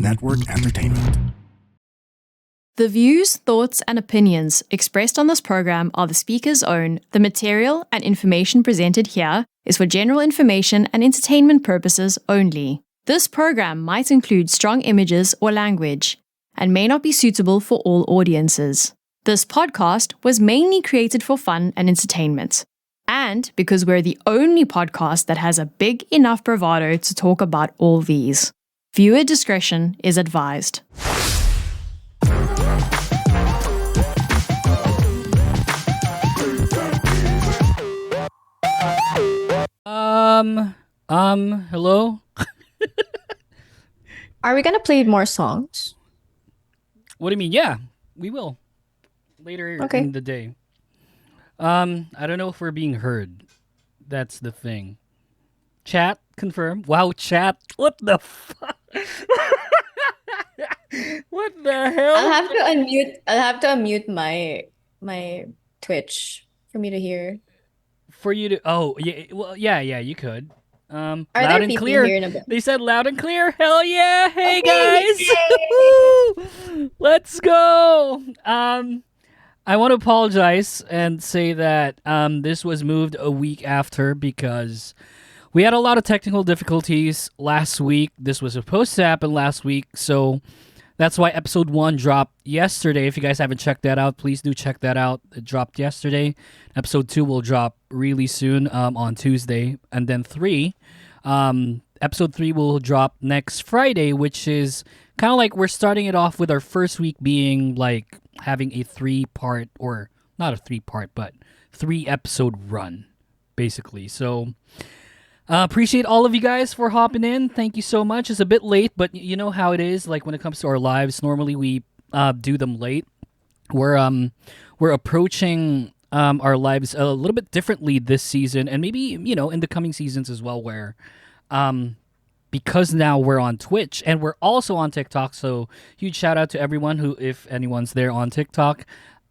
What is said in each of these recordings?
Network Entertainment. The views, thoughts, and opinions expressed on this program are the speaker's own. The material and information presented here is for general information and entertainment purposes only. This program might include strong images or language and may not be suitable for all audiences. This podcast was mainly created for fun and entertainment, and because we're the only podcast that has a big enough bravado to talk about all these. Viewer discretion is advised. Hello? Are we gonna play more songs? What do you mean? Yeah, we will. Later in the day. I don't know if we're being heard. That's the thing. Chat, confirm. Wow, chat. What the fuck? What the hell? I'll have to unmute my Twitch for me to hear. For you to yeah, you could. Are loud there and people clear. here in a bit? They said loud and clear. Hell yeah. Hey Okay, guys. Woo! Let's go. I want to apologize and say that this was moved a week after because we had a lot of technical difficulties last week. This was supposed to happen last week, so that's why episode 1 dropped yesterday. If you guys haven't checked that out, please do check that out. It dropped yesterday. Episode 2 will drop really soon on Tuesday. And then episode 3 will drop next Friday, which is kind of like we're starting it off with our first week being like having a 3-part, or not a 3-part, but 3-episode run, basically. So appreciate all of you guys for hopping in. Thank you so much. It's a bit late, but you know how it is. Like when it comes to our lives, normally we do them late. We're approaching our lives a little bit differently this season, and maybe in the coming seasons as well. Where because now we're on Twitch and we're also on TikTok. So huge shout out to everyone who, if anyone's there on TikTok,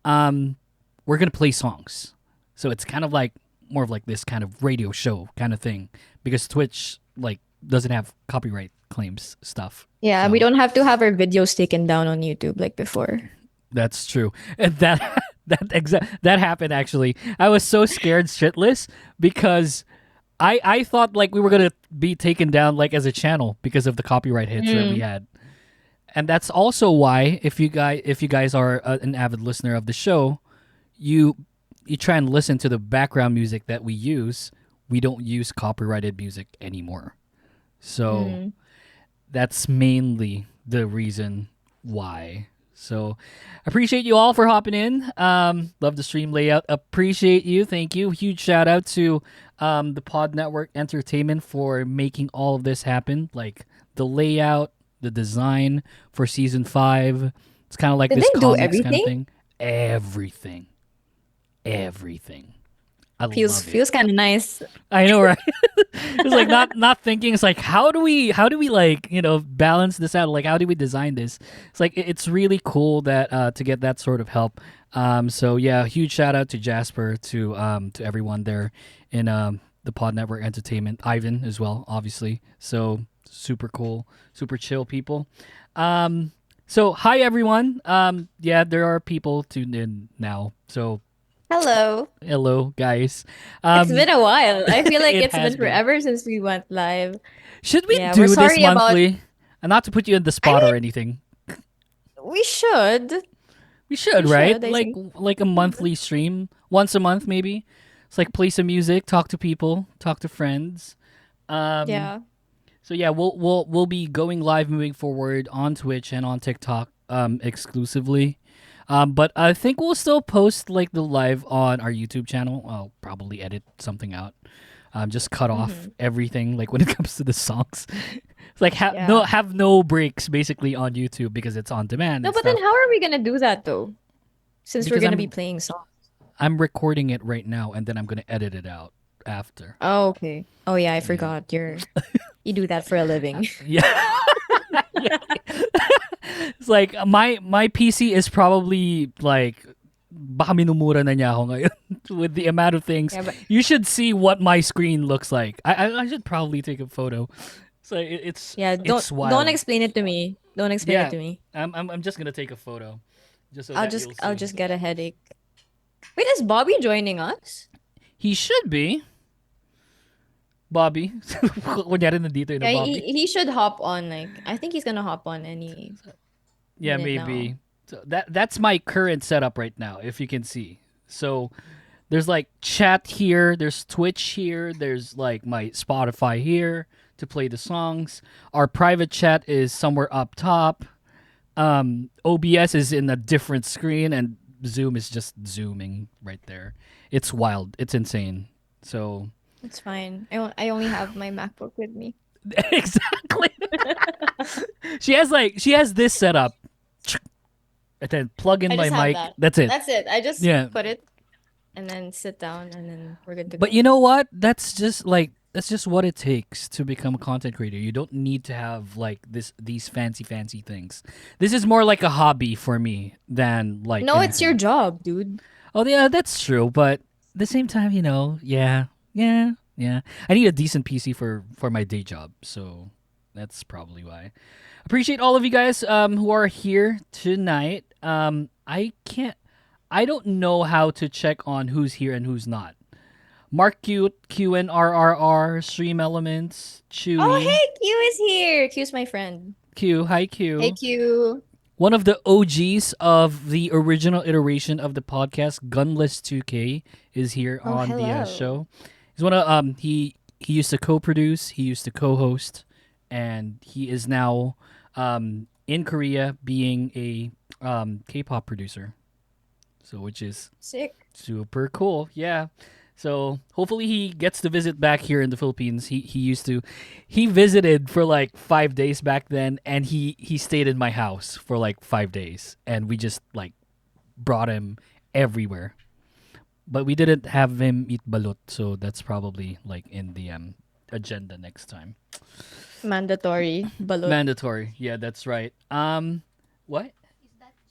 we're gonna play songs. So it's kind of like more of like this kind of radio show kind of thing, because Twitch like doesn't have copyright claims stuff. Yeah, So we don't have to have our videos taken down on YouTube like before. that's true. And that happened actually. I was so scared shitless because I thought like we were gonna be taken down like as a channel because of the copyright hits that we had. And that's also why if you guys are an avid listener of the show, you try and listen to the background music that we use. We don't use copyrighted music anymore. So that's mainly the reason why. So appreciate you all for hopping in. Love the stream layout. Appreciate you. Thank you. Huge shout out to the Pod Network Entertainment for making all of this happen. Like the layout, the design for season 5. It's kind of like Did this they do comics kind of everything? thing. Everything. I love it. Feels kind of nice. I know, right? It's like not thinking. It's like how do we like balance this out? Like how do we design this? It's like it's really cool that to get that sort of help. So yeah, huge shout out to Jasper, to everyone there in the Pod Network Entertainment, Ivan as well, obviously. So super cool, super chill people. So hi everyone. Yeah, there are people tuned in now. So hello guys. It's been a while. I feel like It it's has been forever since we went live. Should we Yeah, do we're this sorry about- monthly? And not to put you in the spot or anything. We should. We should, We right? should, I like think. like a monthly stream, once a month maybe. It's like play some music, talk to people, talk to friends. Yeah. So yeah, we'll be going live moving forward on Twitch and on TikTok exclusively. But I think we'll still post like the live on our YouTube channel. I'll probably edit something out. Just cut off everything like when it comes to the songs. It's like have no breaks basically on YouTube because it's on demand. No, and but then stuff. how are we gonna do that though? Since we're Because gonna I'm- be playing songs. I'm recording it right now and then I'm gonna edit it out after. Oh, okay. Oh yeah, I forgot. You do that for a living. Yeah. It's like my PC is probably like baka minumura na niya ako ngayon with the amount of things. Yeah, but- You should see what my screen looks like. I should probably take a photo. So it's Yeah, it's wild. don't explain it to me. Don't explain it Yeah, to me. I'm just gonna take a photo, just so I'll that just you'll I'll see. just get a headache. Wait, is Bobby joining us? He should be Bobby. Kunyari nandito yun na Yeah, Bobby. he should hop on. Like, I think he's gonna hop on any Yeah, minute now. maybe. So that's my current setup right now, if you can see. So there's like chat here, there's Twitch here, there's like my Spotify here to play the songs. Our private chat is somewhere up top. OBS is in a different screen, and Zoom is just zooming right there. It's wild. It's insane. So It's fine. I only have my MacBook with me. exactly. She has this setup. And then plug in I my just have mic. that. That's it. That's it. I just Yeah. put it and then sit down and then we're good to But go. you know what? That's just what it takes to become a content creator. You don't need to have like these fancy things. This is more like a hobby for me than like No, it's your anything. job, dude. Oh yeah, that's true. But at the same time, yeah. I need a decent PC for my day job, so that's probably why. Appreciate all of you guys who are here tonight. I don't know how to check on who's here and who's not. Mark Cute, QNRRR, Stream Elements, Oh, Chewy, hey, Q is here. Q's my friend. Q, hi Hey, Q. Q. One of the OGs of the original iteration of the podcast, Gunless 2K, is here Oh, on the hello. show. He's one of he used to co-produce, he used to co-host, and he is now in Korea being a K-pop producer. So which is Sick. super cool. Yeah. So hopefully he gets to visit back here in the Philippines. He visited for like 5 days back then, and he stayed in my house for like 5 days, and we just like brought him everywhere. But we didn't have him eat balut, so that's probably like in the agenda next time. Mandatory. Balut. Mandatory. Yeah, that's right. What?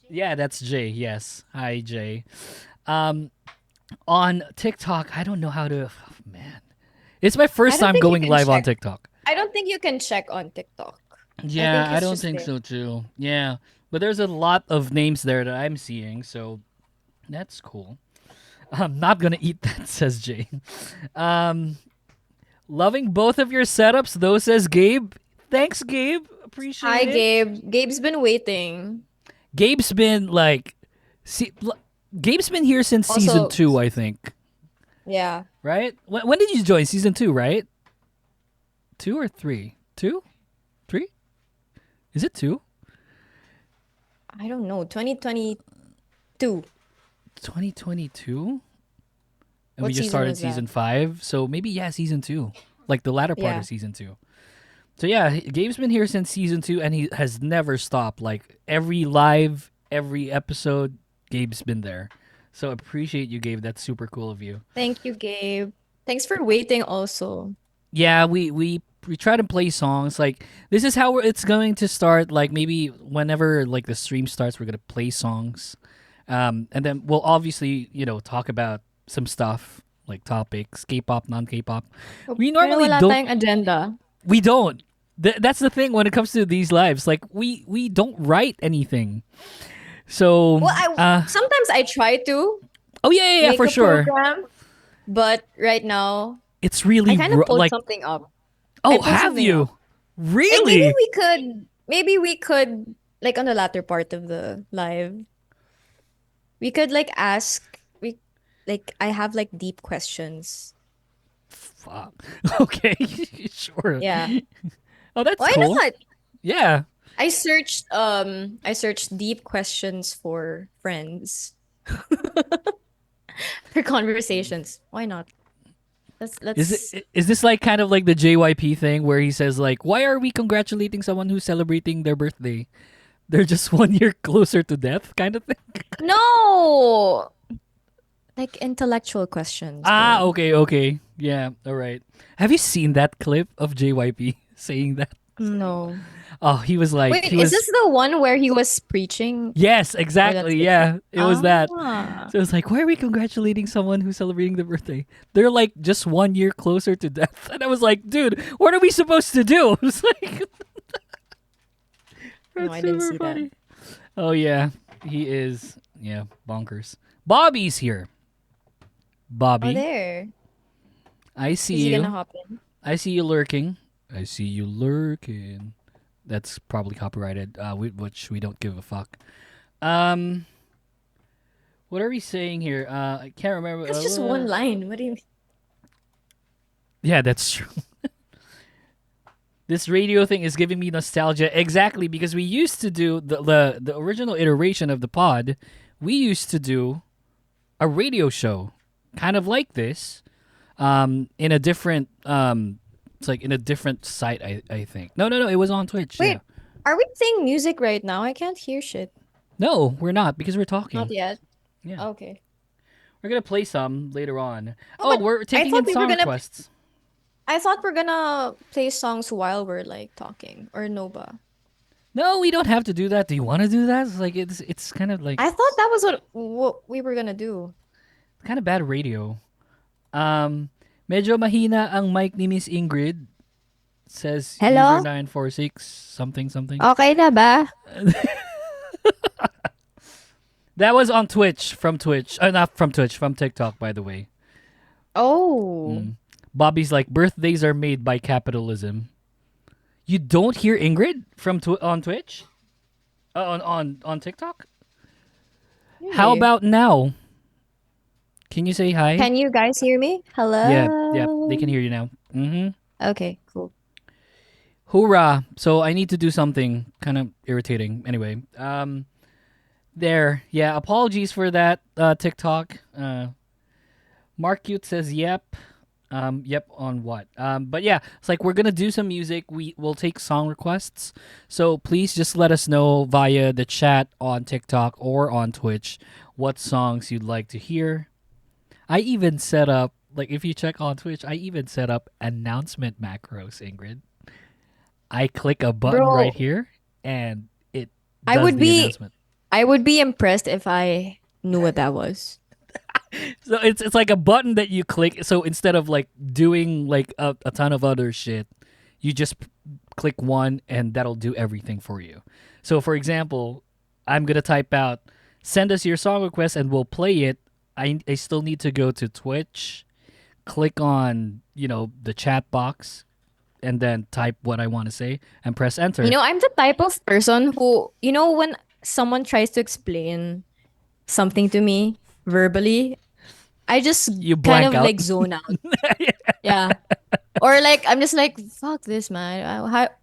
Yeah, that's Jay. Yes. Hi, Jay. Um, on TikTok, I don't know how to. Oh, man, it's my I first don't time think you going can live on check. TikTok. I don't think you can check on TikTok. I think Yeah, I it's don't just think there. so too. Yeah, but there's a lot of names there that I'm seeing, so that's cool. I'm not gonna eat that, says Jay. Um, loving both of your setups, though, says Gabe. Thanks, Gabe. Hi, Appreciate it. Gabe. Gabe's been waiting. Gabe's been like, see, Gabe's been here since season Also, 2, I think. yeah. Right? When did you join? Season 2, right? 2 or 3? 2? 3? Is it 2? I don't know. 2022. 2022? And What we just season started was that? season 5. So maybe, yeah, season 2. Like the latter part Yeah. of season 2. So yeah, Gabe's been here since season 2, and he has never stopped. Like every live, every episode, Gabe's been there. So appreciate you, Gabe. That's super cool of you. Thank you, Gabe. Thanks for waiting also. Yeah, we try to play songs. Like this is how it's going to start. Like maybe whenever like the stream starts, we're gonna play songs, and then we'll obviously talk about some stuff like topics, K-pop, non-K-pop. We Pero normally wala don't. tayong agenda. We don't. That's the thing when it comes to these lives. Like we don't write anything. So Well, sometimes I try to oh yeah, make for a sure. program, but right now It's I really kind of pulled like something up. oh, I pulled have something you up. Like really? maybe we could like on the latter part of the live, we could like ask we like I have like deep questions. Fuck. Okay, sure. Yeah. Oh, that's Why cool. not? Yeah. I searched deep questions for friends for conversations. Why not? Let's Is this like kind of like the JYP thing where he says like, why are we congratulating someone who's celebrating their birthday? They're just 1 year closer to death, kind of thing. No, like intellectual questions, Ah, bro. okay. Yeah, all right. Have you seen that clip of JYP saying that? No. Oh, he was like, Wait, is this the one where he was preaching? yes, Or that's exactly. Yeah, different? it was that. Ah. So it's like, why are we congratulating someone who's celebrating their birthday? They're like just 1 year closer to death. And I was like, dude, what are we supposed to do? I was like, No, That's I didn't super see that. funny. Oh yeah, he is. Yeah, bonkers. Bobby's here. Oh, Bobby, there. I see Is he gonna you. hop in? I see you lurking. I see you lurking. That's probably copyrighted, which we don't give a fuck. Um, what are we saying here? I can't remember. That's just one line. What do you mean? Yeah, that's true. This radio thing is giving me nostalgia. Exactly, because we used to do the original iteration of the pod. We used to do a radio show, kind of like this, in a different it's like in a different site. I think. No. It was on Twitch. Yeah. Wait, are we playing music right now? I can't hear shit. No, we're not because we're Not talking. yet. Yeah, Okay. we're gonna play some later on. Oh, Oh, but we're I taking thought in we were song gonna. requests. I thought we're gonna play songs while we're like talking, or no ba? No, we don't have to do that. Do you want to do that? It's kind of like I thought that was what we were gonna do. kind of bad radio. Medyo mahina ang mic ni Miss Ingrid. Says user Hello? 946 something something. Okay na ba? That was on Twitch from Twitch. Not from Twitch, from TikTok, by the way. Oh. Bobby's like birthdays are made by capitalism. You don't hear Ingrid from on Twitch? On TikTok? How Really? about now? Can you say hi? Can you guys hear me? Yeah, Hello? they can hear you now. Okay, cool. Hoorah! So I need to do something kind of irritating. Anyway, there. Yeah, apologies for that, TikTok. Mark Cute says yep. Yep on what? But yeah, it's like we're gonna do some music. Will take song requests. So please just let us know via the chat on TikTok or on Twitch what songs you'd like to hear. I even set up, like if you check on Twitch, I even set up announcement macros, Ingrid. I click a button right Bro, here and it I does would the be announcement. I would be impressed if I knew what that was. So it's like a button that you click. So instead of like doing like a ton of other shit, you just click one and that'll do everything for you. So for example, I'm gonna type out send us your song request and we'll play it. I still need to go to Twitch, click on the chat box, and then type what I want to say and press enter. I'm the type of person who, when someone tries to explain something to me verbally, I just You kind blank of out. like zone out. Yeah. Or like I'm just like, fuck this, man.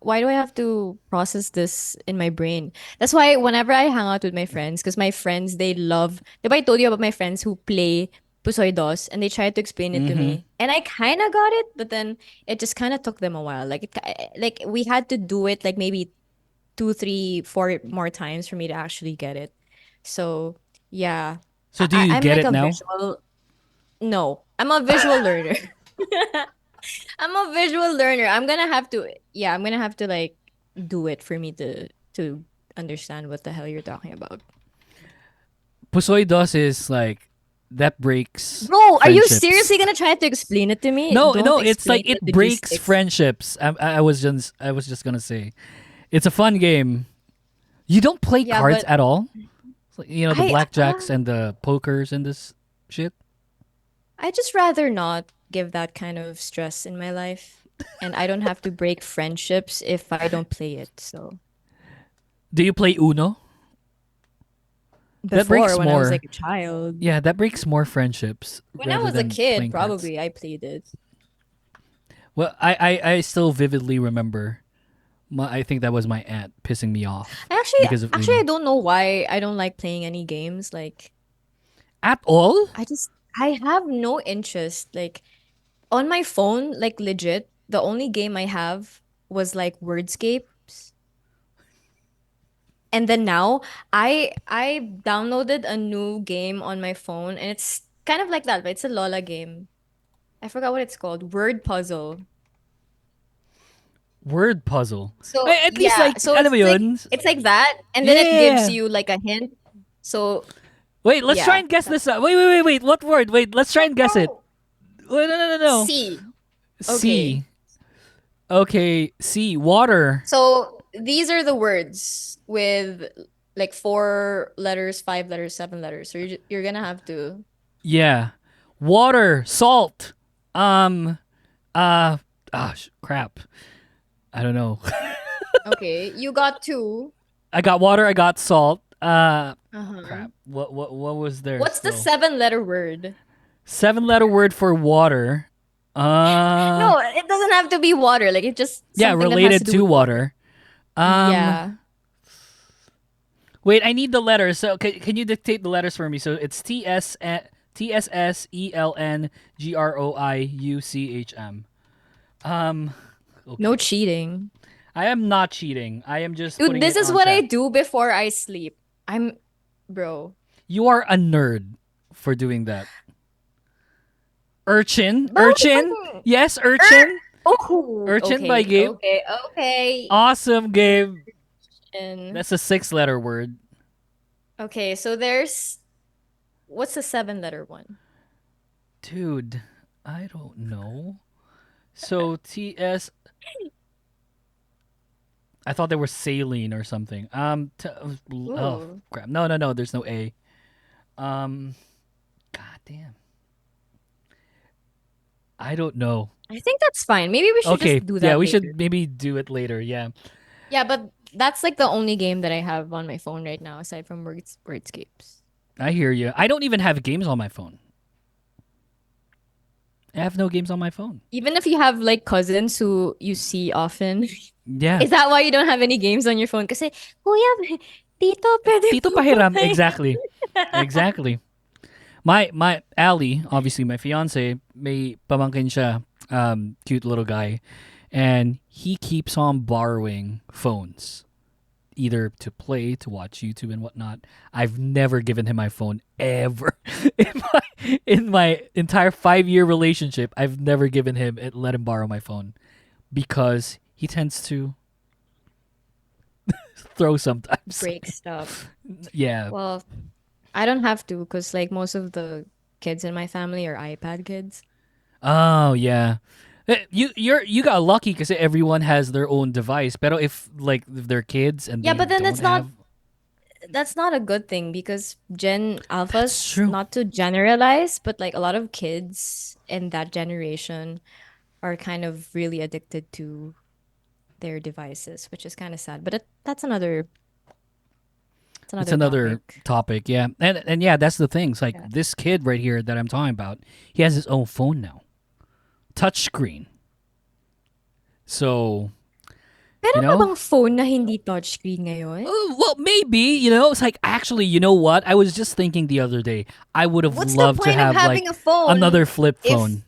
Why do I have to process this in my brain? That's why whenever I hang out with my friends, because my friends they love. Diba I told you about my friends who play Pusoy Dos and they tried to explain it to Mm-hmm. me, and I kind of got it, but then it just kind of took them a while. Like we had to do it like maybe two, three, four more times for me to actually get it. So yeah, So do you I'm get like it a now? visual. No, I'm a visual learner. I'm a visual learner. I'm gonna have to like do it for me to understand what the hell you're talking about. Pusoy dos is like that breaks Bro, are you friendships. seriously gonna try to explain it to me? No, Don't no, it's like explain it the breaks logistics. friendships. I was just gonna say, it's a fun game. You don't play Yeah, cards but at all. It's like, the I blackjacks and the pokers and this shit. I just rather not give that kind of stress in my life. And I don't have to break friendships if I don't play it. So Do you play Uno? That before breaks when I was more. like a child. Yeah, that breaks more friendships When I rather was a than kid, playing cards. probably I played it. Well, I still vividly remember. I think that was my aunt pissing me off I actually because of actually I Uno. don't know why I don't like playing any games. Like At all? I have no interest. Like on my phone, like legit, the only game I have was like Wordscapes. And then now I downloaded a new game on my phone and it's kind of like that, but it's a Lola game. I forgot what it's called. Word puzzle. Word puzzle. So At least yeah, like, so alam mo yun? it's like that, and then it gives Yeah. you like a hint. So Wait, let's try yeah. and guess this. Wait. What word? Wait, let's try and guess it. Wait, no. C. Okay. C. Okay, C. Water. So these are the words with like 4 letters, 5 letters, 7 letters. So you're gonna have to. Yeah. Water, salt. Um crap. I don't know. Okay, you got two. I got water, I got salt. Uh-huh. Crap. What was there What's the still? 7 letter word? 7 letter word for water. Uh No, it doesn't have to be water. Like it's just yeah, something that has to related do to with water. water. Um Yeah. Wait, I need the letters. So can you dictate the letters for me? So it's TSSELNGROIUCHM. Um No okay. cheating. I am not cheating. I am just Dude, putting this it is on what I chat. do before I sleep. Bro. You are a nerd for doing that. Urchin? But what Urchin? if Yes, er Urchin. Oh, Urchin by okay, Gabe. okay, okay. Awesome, Gabe. And That's a 6 letter word. okay, so there's what's the 7 letter one? Dude, I don't know. So TS. I thought they were saline or something. Oh Ooh. crap! No, no, no. There's no A. Um, God damn. I don't know. I think that's fine. Maybe we should Okay, just do yeah, that we later. should maybe do it later. Yeah, Yeah, but that's like the only game that I have on my phone right now, aside from Wordscapes. I hear you. I don't even have games on my phone. I have no games on my phone. Even if you have like cousins who you see often, Yeah, is that why you don't have any games on your phone? Kasi, Kuya, Tito, pwede Tito po ba Pahiram. tayo?" Exactly, exactly. My Ali, obviously my fiance, may pamangkin siya, cute little guy, and he keeps on borrowing phones, either to play, to watch YouTube and whatnot. I've never given him my phone ever in my entire 5 year relationship. I've never given him let him borrow my phone because he tends to throw sometimes. Break stuff. Yeah. Well, I don't have to because like most of the kids in my family are iPad kids. Oh yeah. You got lucky because everyone has their own device. But if they're kids and Yeah, they but then don't it's not have, that's not a good thing because Gen that's Alphas, true. not to generalize, but like a lot of kids in that generation are kind of really addicted to their devices, which is kind of sad. But it's It's another another topic. topic, yeah. And yeah, that's the thing. It's like Yeah. this kid right here that I'm talking about. He has his own phone now, touchscreen. So you Meron na know, bang phone na hindi touchscreen ngayon? well, maybe it's like actually, you know what? I was just thinking the other day. I would have What's the loved to point of have having like a phone another flip if phone.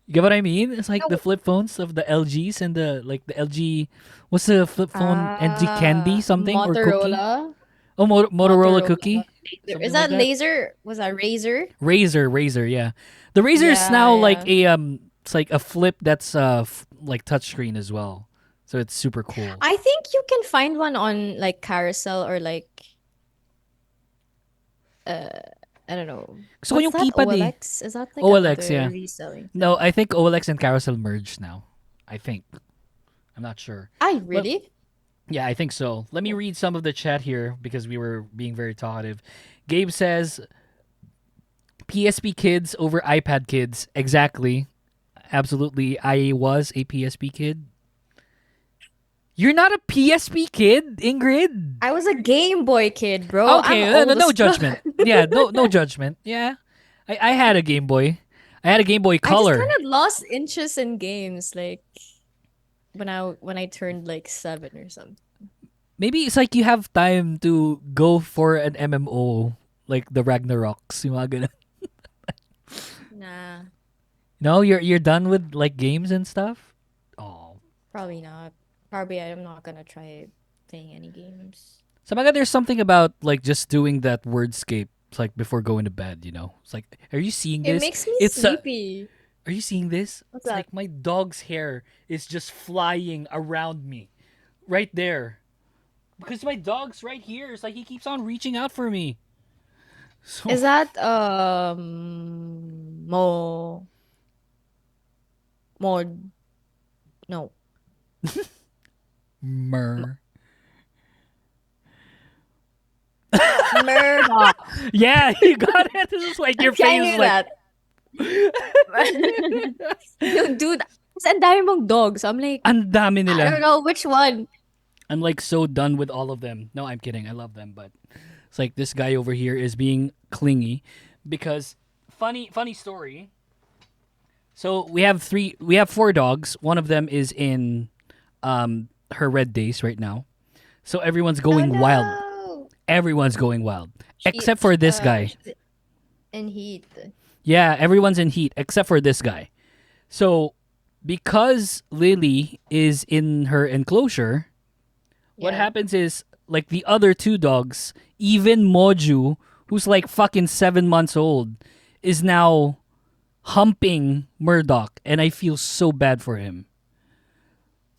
You get what I mean? It's like the no flip phones of the LGs and the LG. What's the flip phone? LG Candy something or Cookie? Motorola? Oh, Motorola Motorola Cookie, Laser. Is something like that that. laser? Was that Razer? Razer, yeah. The Razer is now like Yeah, it's like a flip that's like touchscreen as well. So it's super cool. I think you can find one on like Carousel or like uh I don't know. So What's yung that? keypad eh. OLX? Is that like OLX, another yeah. reselling No, thing? I think OLX and Carousel merged now. I think. I'm not sure. I But really? yeah, I think so. Let me read some of the chat here because we were being very talkative. Gabe says PSP kids over iPad kids. Exactly. Absolutely. I was a PSP kid. You're not a PSP kid, Ingrid? I was a Game Boy kid, bro. I'm Okay, old no as judgment. fuck. Yeah, no judgment. Yeah. I had a Game Boy. I had a Game Boy I just kind Color. of lost interest in games like when I turned like 7 or something. Maybe it's like you have time to go for an MMO like the Ragnaroks, yung mga ganun. Nah, No, you're done with like games and stuff? Oh. probably not. Probably I'm not gonna try playing any games. So mga there's something about like just doing that wordscape like before going to bed. It's like, are you seeing It this? makes me It's sleepy. Are you seeing this? What's It's that? like my dog's hair is just flying around me. Right there. Because my dog's right here. It's like he keeps on reaching out for me. So Is that mod no Mer. Murdoch. Yeah, you got it. This is like your I face is knew like that. No, dude, kasi ang dami mong dogs. I'm like, ang dami I don't nila. know which one. I'm like so done with all of them. No, I'm kidding. I love them, but it's like this guy over here is being clingy because funny story. So we have four dogs. One of them is in her red days right now. So everyone's Oh going wild. no. Everyone's going wild She, except for this guy. she's in heat. Yeah, everyone's in heat except for this guy. So because Lily is in her enclosure, what Yeah. happens is like the other two dogs, even Moju, who's like fucking 7 months old, is now humping Murdoch, and I feel so bad for him.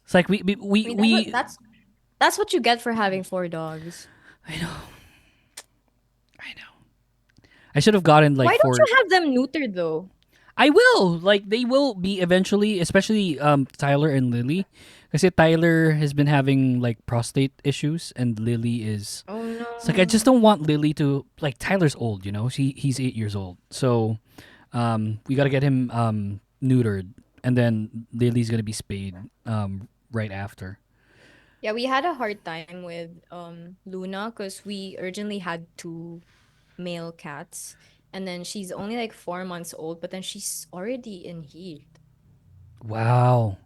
It's like I mean, that's what you get for having four dogs. I know, I know. I should have gotten like Why don't four. you have them neutered though? I will. Like they will be eventually, especially Tyler and Lily. Because Tyler has been having like prostate issues and Lily is Oh no. it's like I just don't want Lily to like Tyler's old, you know? He's 8 years old. So we gotta get him neutered and then Lily's gonna be spayed right after. Yeah, we had a hard time with Luna because we originally had two male cats, and then she's only like 4 months old, but then she's already in heat. Wow.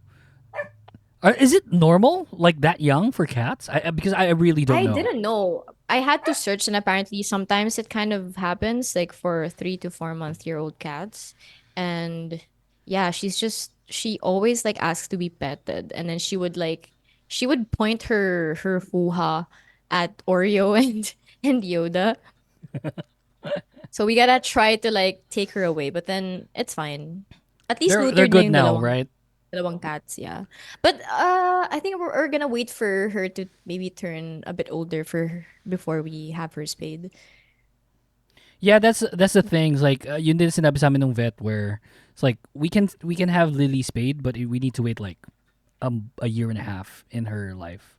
Is it normal like that young for cats? Because I really don't I know. didn't know. I had to search, and apparently sometimes it kind of happens like for 3 to 4 month-year-old cats. And yeah, she always like asks to be petted, and then she would point her hoo-ha at Oreo and Yoda. So we gotta try to like take her away, but then it's fine. At least They're neutered na good yung now, right? dalawang cats, yeah. But I think we're gonna wait for her to maybe turn a bit older before we have her spayed. Yeah, that's the thing. It's like yun din sinabi sa amin ng vet where it's like we can have Lily spayed, but we need to wait like a year and a half in her life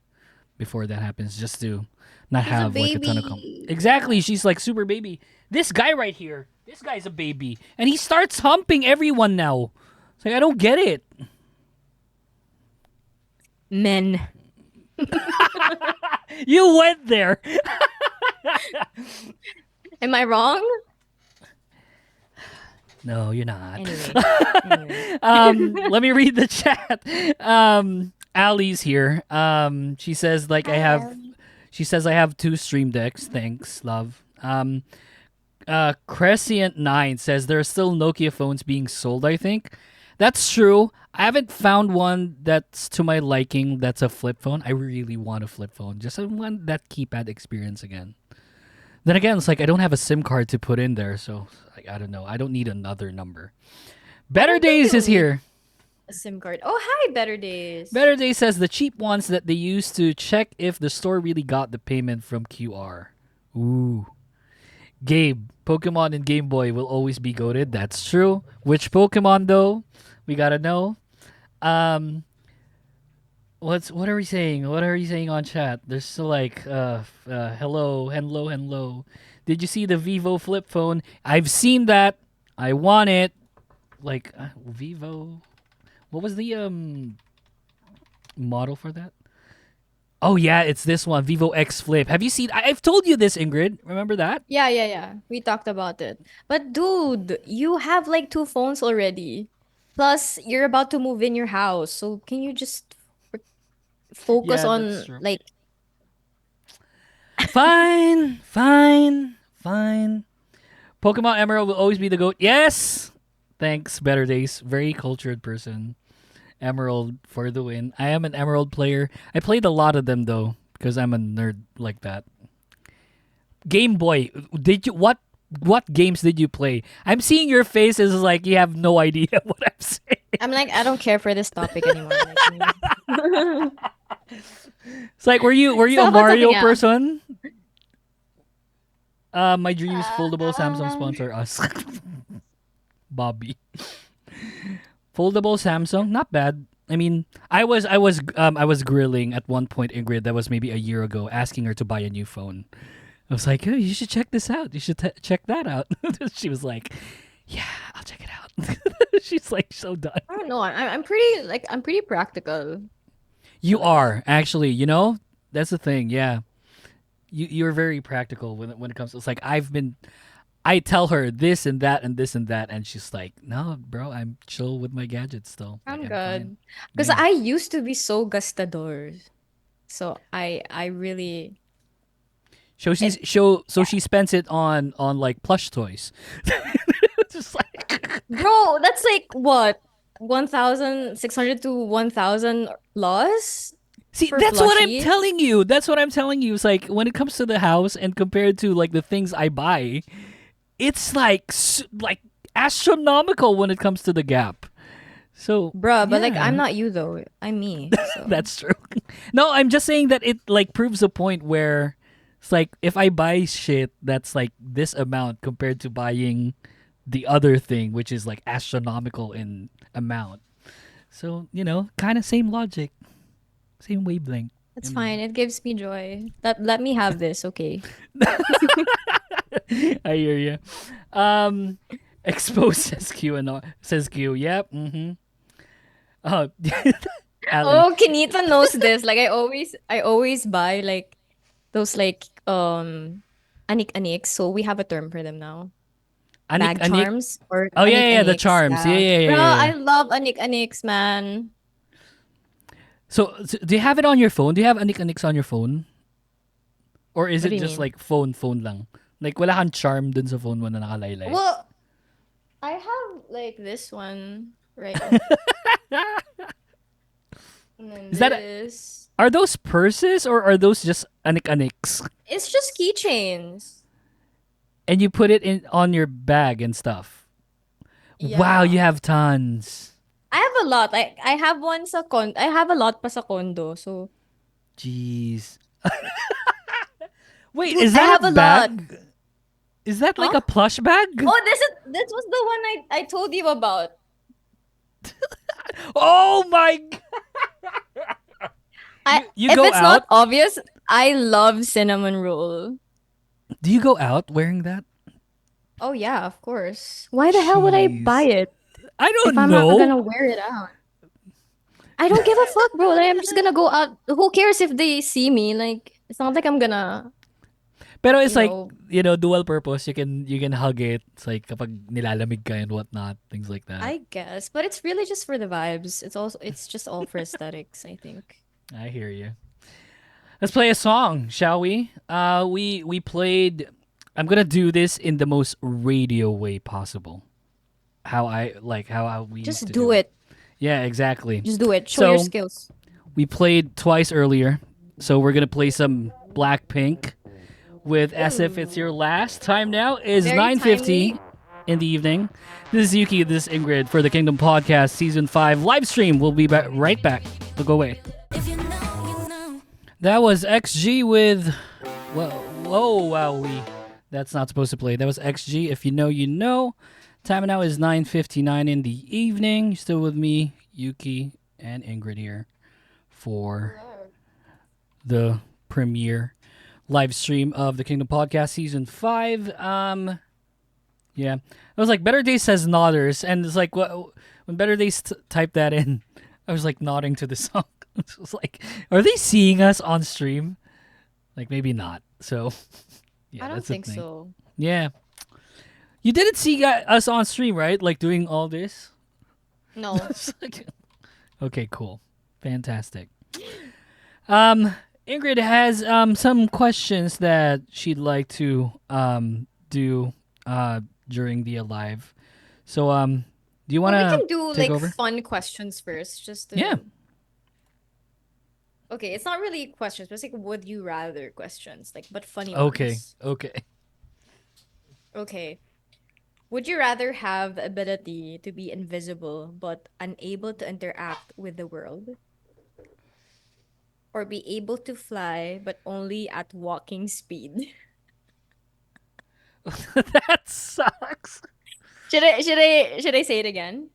before that happens, just to not She's a have like a ton of baby. exactly. She's like super baby. This guy right here, this guy's a baby, and he starts humping everyone now. It's like I don't get it. Men. You went there. Am I wrong? No, you're not. Anyway. Let me read the chat. Ali's here. She says like she says I have two stream decks. Thanks, love. Crescent 9 says there are still Nokia phones being sold, I think. That's true. I haven't found one that's to my liking that's a flip phone. I really want a flip phone. Just I want that keypad experience again. Then again, it's like I don't have a SIM card to put in there, so like, I don't know. I don't need another number. Better don't think Days you is need here. A SIM card. Oh, hi, Better Days. Better Days says the cheap ones that they use to check if the store really got the payment from QR. Ooh. Gabe, Pokemon and Game Boy will always be goated. That's true. Which Pokemon though? We gotta know. What are we saying? What are you saying on chat? There's still like hello. Did you see the Vivo flip phone? I've seen that. I want it. Like Vivo. What was the model for that? Oh yeah, it's this one, Vivo X Flip. Have you seen? I've told you this, Ingrid. Remember that? Yeah. We talked about it. But dude, you have like two phones already. Plus, you're about to move in your house. So can you just focus Yeah, that's on true. like Fine. Pokemon Emerald will always be the GOAT. Yes! Thanks, Better Days. Very cultured person. Emerald for the win. I am an Emerald player. I played a lot of them though, because I'm a nerd like that. Game Boy, did you what games did you play? I'm seeing your faces like you have no idea what I'm saying. I'm like, I don't care for this topic anymore. Like, It's like were you So a about Mario something else. person? My dreams foldable Samsung sponsor us. Bobby. Foldable Samsung, not bad. I mean, I was grilling at one point Ingrid. That was maybe a year ago, asking her to buy a new phone. I was like, "Oh, you should check this out. You should check that out." She was like, "Yeah, I'll check it out." She's like so done. I don't know. I'm pretty practical. You are actually, that's the thing. Yeah, you're very practical when it comes. It's like I tell her this and that and this and that, and she's like, "No, bro, I'm chill with my gadgets still. Like I'm I'm fine." good. Because Yeah. I used to be so gastador. So I really it So she spends it on like plush toys. Just like bro, that's like what? 1,600 to 1,000 loss see, for that's what I'm plushie. telling you. That's what I'm telling you. It's like when it comes to the house and compared to like the things I buy, it's like like astronomical when it comes to the gap. So Bruh, but like I'm yeah, not you though. I'm me. So that's true. No, I'm just saying that it like proves a point where it's like if I buy shit that's like this amount compared to buying the other thing, which is like astronomical in amount. So kind of same logic, same wavelength. I it's mean, fine. It gives me joy. Let me have this, okay? I hear you. Um, expose says Q and says Q. Yep. Mm-hmm. Oh, Ali. Oh, Kinita knows this. Like I always buy like those like anik-aniks. So we have a term for them now. Anik Bag anik. charms or Oh yeah, yeah, the anik-aniks. charms. Yeah, Yeah. yeah, yeah, Bro, yeah, yeah. I love anik-aniks, man. So do you have it on your phone? Do you have anik aniks on your phone, or is What it do you just mean? like phone lang? Like wala kang charm dun sa phone mo na nakalaylay. Well, I have like this one right, and then Is that this. are those purses or are those just anik aniks? It's just keychains. And you put it in on your bag and stuff. Wow, Yeah. you have tons. I have a lot. I have one sa I have a lot pa sa condo. So, Jeez. Wait, dude, is I that a have a lot. bag? Is that like Huh? a plush bag? Oh, this was the one I told you about. Oh my! I You If go it's not out? obvious, I love cinnamon roll. Do you go out wearing that? Oh yeah, of course. Why the hell would I buy Jeez, it I if don't I'm not know. gonna wear it out? I don't give a fuck, bro. Like, I'm just gonna go out. Who cares if they see me? Like, it's not like I'm gonna, Pero it's you like know. dual purpose. You can hug it. It's like kapag nilalamig ka and whatnot, things like that. I guess, but it's really just for the vibes. It's just all for aesthetics, I think. I hear you. Let's play a song, shall we? We played. I'm gonna do this in the most radio way possible. How we used Just to do do it. it. Yeah, exactly. Just do it. Show your So skills. we played twice earlier. So we're gonna play some Blackpink with "As If It's Your Last." Time now is Very 9:50 timely. in the evening. This is Yuki. This is Ingrid for the Kingdom Podcast Season 5 live stream. We'll be right back. Don't go away. If you know, you know. That was XG with. Whoa, wowee. That's not supposed to play. That was XG. If you know, you know. Time now is 9:59 in the evening. You're still with me, Yuki, and Ingrid here for the premiere live stream of the Kingdom Podcast Season 5. Yeah. I was like, Better Days says nodders. And it's like, when Better Days typed that in, I was like nodding to the song. It was like, are they seeing us on stream? Like, maybe not. So, yeah, I don't that's the think thing. so. Yeah. You didn't see us on stream, right? Like, doing all this? No. It's like- okay, cool. Fantastic. Ingrid has some questions that she'd like to do during the live. So do you want Well, we to can do take like over? fun questions first, just Yeah. to. Okay, it's not really questions, but it's like would you rather questions, like but funny Okay. ones. Okay. Okay. Would you rather have the ability to be invisible but unable to interact with the world? Or be able to fly but only at walking speed? That sucks. Should I say it again?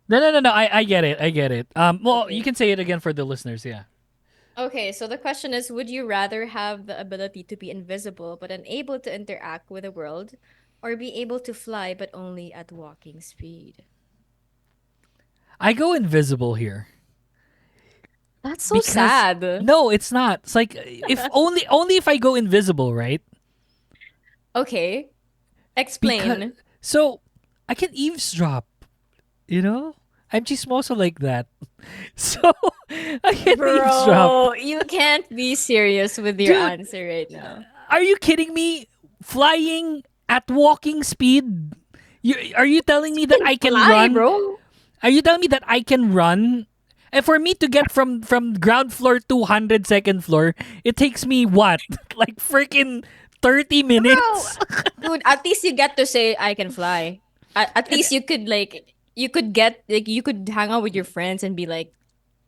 No. I get it. I get it. Well, you Okay. can say it again for the listeners. Yeah. Okay, so the question is, would you rather have the ability to be invisible but unable to interact with the world, or be able to fly but only at walking speed? I go invisible here That's so because sad. no, it's not. It's like if only if I go invisible, right? Okay, Because explain. so I can eavesdrop. You know, I'm chismoso like that. So I can eavesdrop. Bro, you can't be serious with your Dude, answer right now. are you kidding me? Flying at walking speed? Are you telling me You that can I can fly, run? bro. Are you telling me that I can run? And for me to get from ground floor to 102nd floor, it takes me what? Like freaking 30 Bro, minutes? dude, at least you get to say I can fly. At And least you could you could get you could hang out with your friends and be like,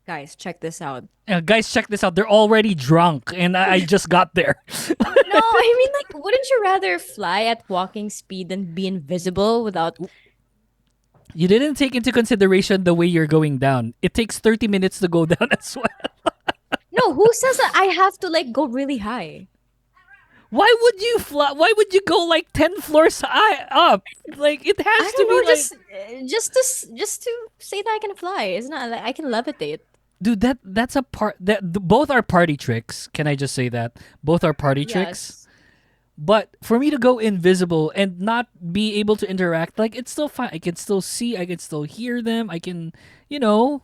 guys, check this out. guys, check this out. They're already drunk and I just got there. No, I mean like wouldn't you rather fly at walking speed than be invisible without You didn't take into consideration the way you're going down. It takes 30 minutes to go down as well. No, who says that I have to like go really high? Why would you fly? Why would you go like 10 floors up? Like it I has to don't be know, like just to say that I can fly. It's not like I can levitate. dude, that's a part that both are party tricks. Can I just say that? Both are party tricks. Yes. But for me to go invisible and not be able to interact, like it's still fine. I can still see, I can still hear them. I can, you know,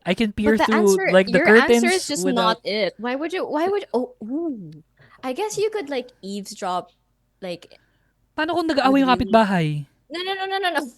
I can But peer through like the your answer is curtains just without. not it. Why would oh ooh. I guess you could like eavesdrop like Paano kung with nag-aaway yung really kapitbahay? no.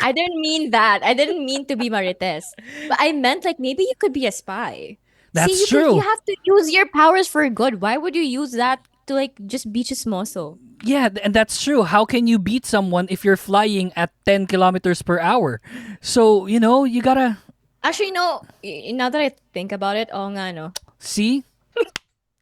I didn't mean that. I didn't mean to be Marites. But I meant like maybe you could be a spy. See, That's you true. have to use your powers for good. Why would you use that to like just be chismoso? Yeah, and that's true. How can you beat someone if you're flying at 10 kilometers per hour? So, you gotta Actually, no. Now that I think about it, oh nga no. see.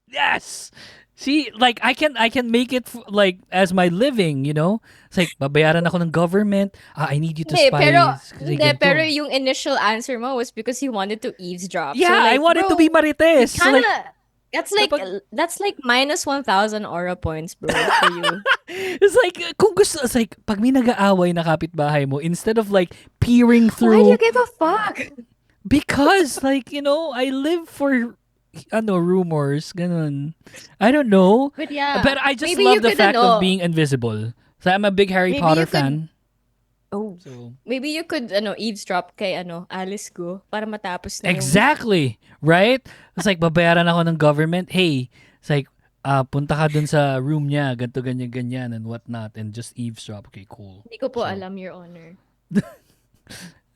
Yes. See, like I can make it like as my living. It's like babayaran ako ng government. I need you to spy kasi Pero ganito. yung initial answer mo was because you wanted to eavesdrop. So Yeah, I like, wanted to be bro, Marites. you So kind like of kapag that's like minus 1,000 aura points, bro, for you. it's like kung gusto it's like pag may nag-aaway na kapitbahay mo instead of like peering Why do you through give a fuck? because like I live for rumors ganun. I don't know. But yeah, But I just maybe you love the could fact of being invisible. So I'm a big Harry maybe Potter you could fan. oh, So maybe you could eavesdrop kay Alice go para matapos na yung exactly, right? It's like babayaran ako ng government. Hey, it's like punta ka dun sa room niya, ganto ganyan ganyan and whatnot and just eavesdrop. Okay, cool. Hindi ko po So, alam, Your Honor.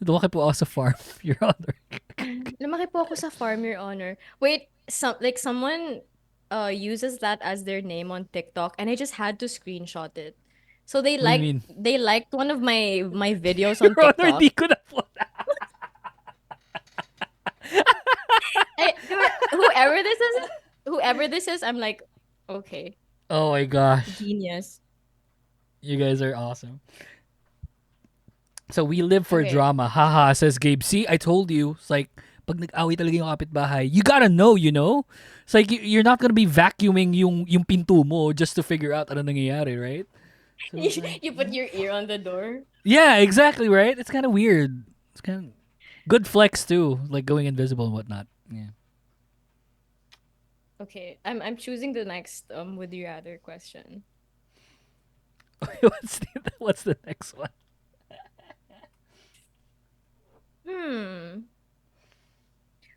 lumaki po ako sa farm, Your Honor. Lumaki po ako sa farm, Your Honor. Wait, someone uses that as their name on TikTok and I just had to screenshot it. So What do you mean? they liked one of my videos Your on Honor, TikTok. di ko na po. Whoever this is, I'm like, okay, Oh my gosh. genius. You guys are awesome. So we live for Okay. drama. Haha, says Gabe. See, I told you. It's like, pag nag-away talaga yung kapitbahay, you gotta know. It's like, you're not gonna be vacuuming yung pinto mo just to figure out ano nangyayari, right? So it's like, You put your ear on the door. yeah, exactly, right? It's kind of weird. It's kind of good flex too, like going invisible and whatnot. Yeah. Okay, I'm choosing the next with your other question. What's the next one?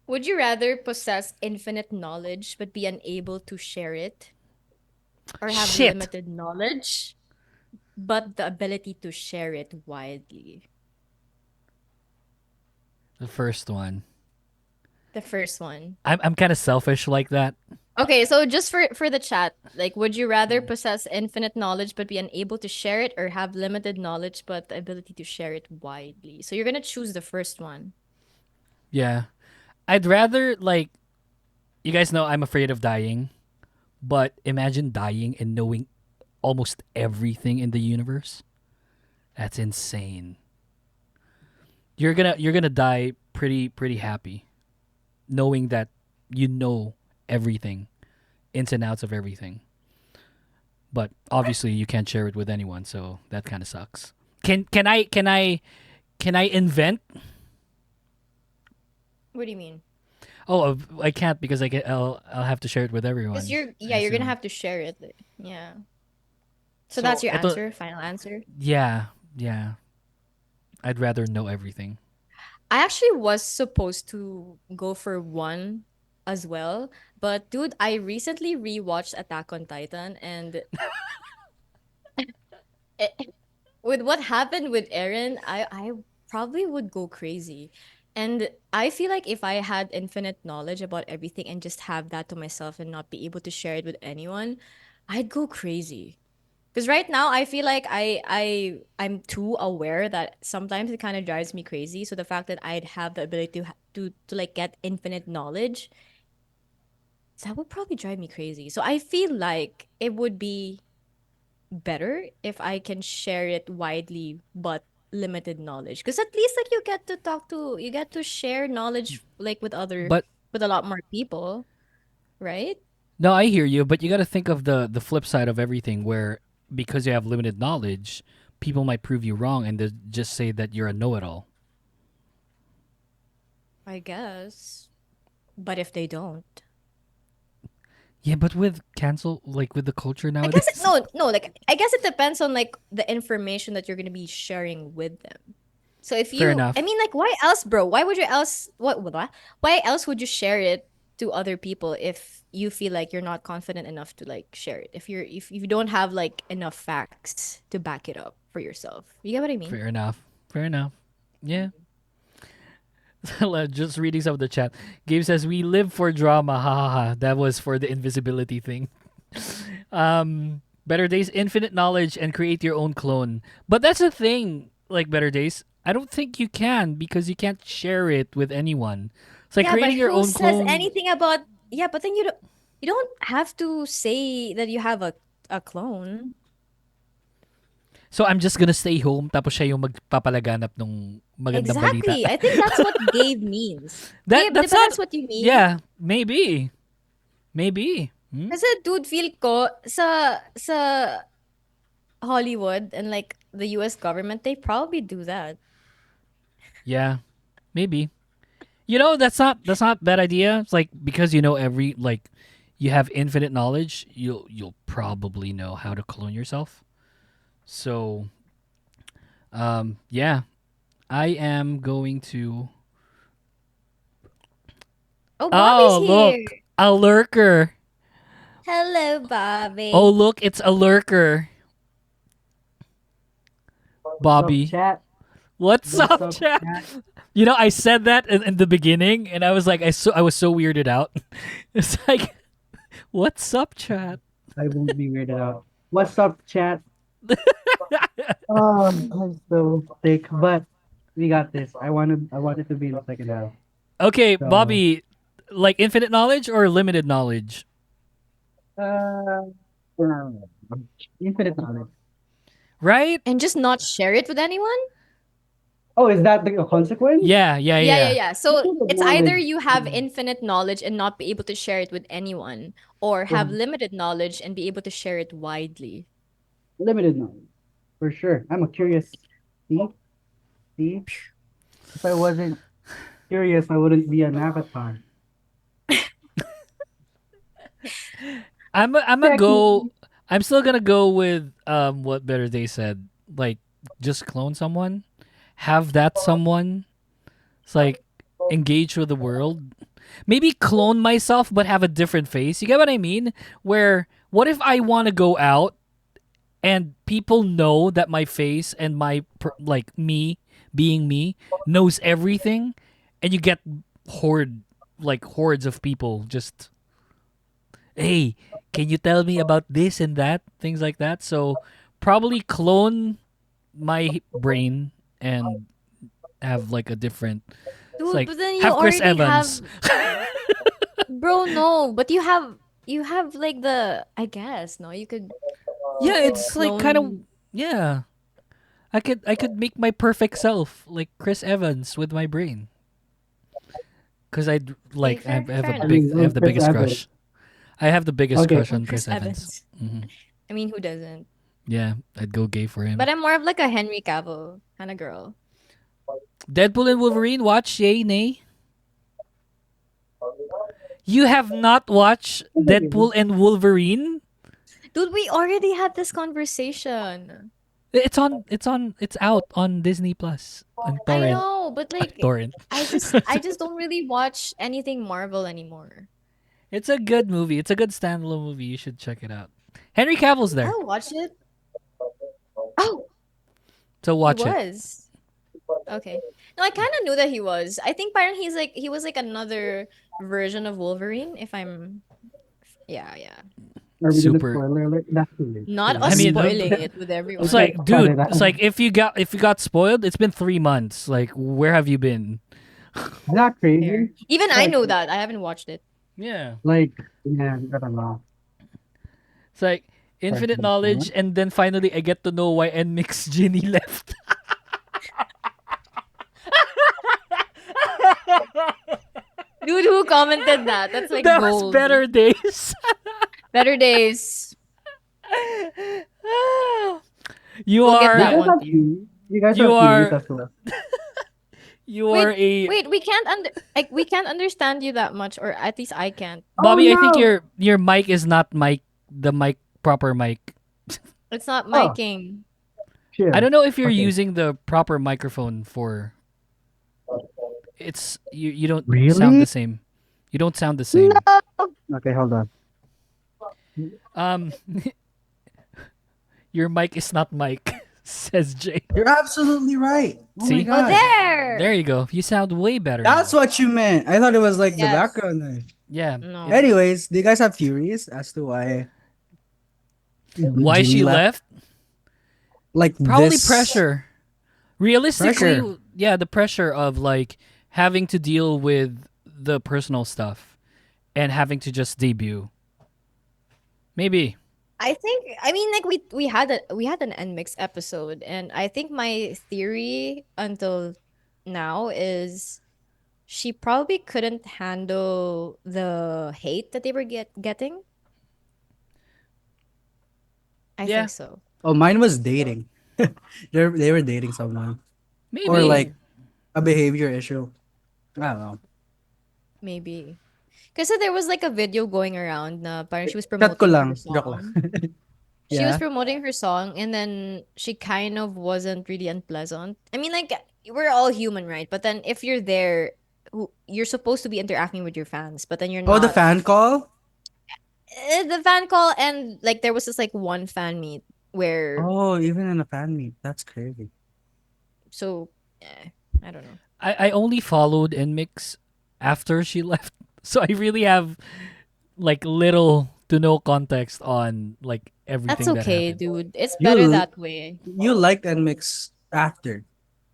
Would you rather possess infinite knowledge but be unable to share it, or have Shit. limited knowledge but the ability to share it widely? The first one. The first one. I'm kind of selfish like that. Okay, so just for the chat, like, would you rather possess infinite knowledge but be unable to share it, or have limited knowledge but the ability to share it widely? So you're gonna choose the first one. Yeah. I'd rather like you guys know I'm afraid of dying, but imagine dying and knowing almost everything in the universe. That's insane. You're gonna die pretty happy, knowing that you know everything, ins and outs of everything. But obviously, you can't share it with anyone, so that kind of sucks. Can I invent? What do you mean? Oh, I can't because I'll have to share it with Because everyone. I you're gonna assume. have to share it. Yeah. So that's So your ito, answer, final answer. yeah, yeah. I'd rather know everything. I actually was supposed to go for one as well, but dude, I recently rewatched Attack on Titan, and with what happened with Eren, I probably would go crazy. And I feel like if I had infinite knowledge about everything and just have that to myself and not be able to share it with anyone, I'd go crazy. Because right now I feel like I'm too aware that sometimes it kind of drives me crazy. So the fact that I'd have the ability to like get infinite knowledge, that would probably drive me crazy. So I feel like it would be better if I can share it widely but limited knowledge. Because at least like you get to share knowledge like But with a lot more people, right? no, I hear you. But you got to think of the flip side of everything, where because you have limited knowledge, people might prove you wrong and just say that you're a know-it-all. I guess. But if they don't. Yeah, but with cancel like with the culture I guess nowadays. no, like I guess it depends on like the information that you're gonna be sharing with them. So if Fair you, I enough. mean, like, why else, bro? Why would you else what? Why else would you share it to other people if you feel like you're not confident enough to like share it? If you don't have like enough facts to back it up for yourself, you get what I mean? Fair enough. Fair enough. Yeah. Just reading some of the chat. Gabe says we live for drama. Ha ha ha. That was for the invisibility thing. Better Days, infinite knowledge and create your own clone. But that's the thing, like Better Days. I don't think you can because you can't share it with anyone. It's like Yeah, but creating your who own says clone. anything about? Yeah, but then you don't have to say that you have a clone. So I'm just gonna stay home tapos siya yung magpapalaganap ng magandang balita. Exactly. I think that's what Gabe means. that Gabe, di that's ba not that's what you mean? yeah, maybe. Maybe. Hmm? Kasi dude, feel ko sa Hollywood and like the US government, they probably do that. Yeah. Maybe. That's not a bad idea. It's like because you know every like you have infinite knowledge, you'll probably know how to clone yourself. So, yeah, I am going to. Oh, Bobby's Oh, here. look, a lurker. Hello, Oh, Bobby. look, it's a lurker. What's up, Bobby, chat? what's What's up, up, chat? chat? I said that in the beginning, and I was like, I was so weirded out. It's like, what's up, chat? I won't be weirded out. What's up, chat? Oh, I'm so sick, but we got this. I wanted to be in the second half. Okay, So, Bobby, like infinite knowledge or limited knowledge, uh, infinite knowledge. right? And just not share it with anyone? Oh, is that the consequence? Yeah, yeah, Yeah, yeah, yeah. yeah. So Infinite it's either knowledge. you have infinite knowledge and not be able to share it with anyone, or have Yeah, limited knowledge and be able to share it widely. limited knowledge, for sure. I'm a curious. See, see. If I wasn't curious, I wouldn't be an avatar. I'm a go. Technically, I'm still gonna go with what Better Day said. Like, just clone someone, have that someone. It's like engage with the world. Maybe clone myself, but have a different face. You get what I mean? Where what if I want to go out and people know that my face and like me being me knows everything, and you get hordes of people just hey, can you tell me about this and that, things like that. So probably clone my brain and have like a different. It's Dude, like but then you have Chris already have, Evans. bro, no, but you have like the, I guess, no, you Yeah, could it's like kind of clone. yeah. I could make my perfect self like Chris Evans with my brain. Cause Okay, I fair, have fair a I enough. mean, big I have the Chris biggest Evans. crush. I have the biggest Okay. crush on Chris Chris Evans. Evans. Hmm. I mean, who doesn't? Yeah, I'd go gay for him. But I'm more of like a Henry Cavill kind of girl. Deadpool and Wolverine. Watch, yay, nay. You have not watched Deadpool and Wolverine? Dude, we already had this conversation. It's out on Disney Plus on I torrent. know, but On like, torrent. I just don't really watch anything Marvel anymore. It's a good movie. It's a good standalone movie. You should check it out. Henry Cavill's there, I'll watch it. Oh, so he watch it. was. Okay. No, I kind of knew that he was. I think Byron, he was like another version of Wolverine. If I'm, yeah, yeah. Are we gonna Super. spoiler alert? That's too late. Not I us mean, spoiling it with it's Okay, everyone. like, cut dude, it out. it's like if you got spoiled, it's been 3 months. Like, where have you been? Isn't that Fair. crazy? Even I Like, know that. I haven't watched it. Yeah, yeah, I don't know. it's like infinite knowledge, and then finally I get to know why NMIX Ginny left. Dude, who commented that? That's like That was gold. better days. Better days. You We'll get are You that guys one have to you. theories. You guys you have theories are as well. you are a Wait, we can't understand you that much, or at least I can't. Oh Bobby. I think no! your mic is not the mic proper mic. It's not Oh, miking. I chill. don't know if you're Okay. using the proper microphone for. It's you don't sound the Really? same. You don't sound the same. Okay, hold on. Um, your mic is not mic, says Jay. You're absolutely right. Oh my See? Oh, god. there. There you go. You sound way better. That's now. what you meant. I thought it was like the Yes. background noise. Yeah. No. Anyways, do you guys have theories as to why Why Ginny she left? left? Like Probably this pressure. Realistically, pressure. yeah, the pressure of like having to deal with the personal stuff and having to just debut. Maybe. I mean, like we had an NMIX episode, and I think my theory until now is she probably couldn't handle the hate that they were getting. I Yeah, think so. Oh, mine was dating. They were dating someone. Or maybe. like a behavior issue. I don't know. Maybe. Kasi there was like a video going around na parang she was Chat ko promoting her lang. Joke lang. song. She was Yeah. promoting her song, and then she kind of wasn't really unpleasant. I mean, like, we're all human, right? But then if you're there, you're supposed to be interacting with your fans, but then you're Oh, the not. fan call? The fan call, and like there was this like one fan meet where, Oh, even in a fan meet. That's crazy. so I don't know. I only followed NMIX after she left. So I really have like little to no context on like That's everything that okay, happened. dude. It's You better l- that way. You liked and mix after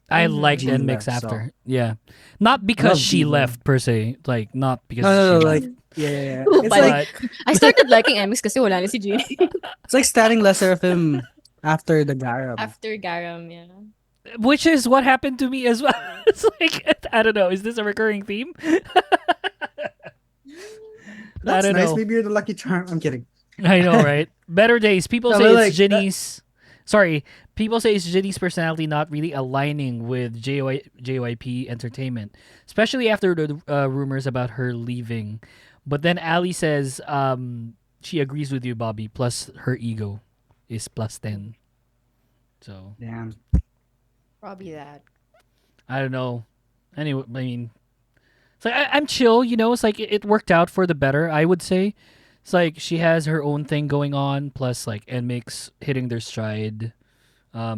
I Mhm. liked Ginny NMIX left, so after. Yeah. Not I because love she Diva. left per se. Like not because No, no, she no, left. like yeah. Oh, It's but like I started liking MX kasi wala na si Jean. it's like standing lesser of him after the Garam. After Garam, yeah. Which is what happened to me as well. It's like I don't know. Is this a recurring theme? I That's don't nice. know. Maybe you're the lucky charm. I'm kidding. I know, right? Better days. People No, say but it's like, Ginny's. Sorry, people say it's Ginny's personality not really aligning with JYP Entertainment, especially after the rumors about her leaving. But then Ali says she agrees with you, Bobby. Plus her ego is +10. So Damn. Probably that. I don't know. Anyway, I mean, it's like I'm chill. You know, it's like it worked out for the better. I would say. It's like she has her own thing going on, plus like NMIX hitting their stride. I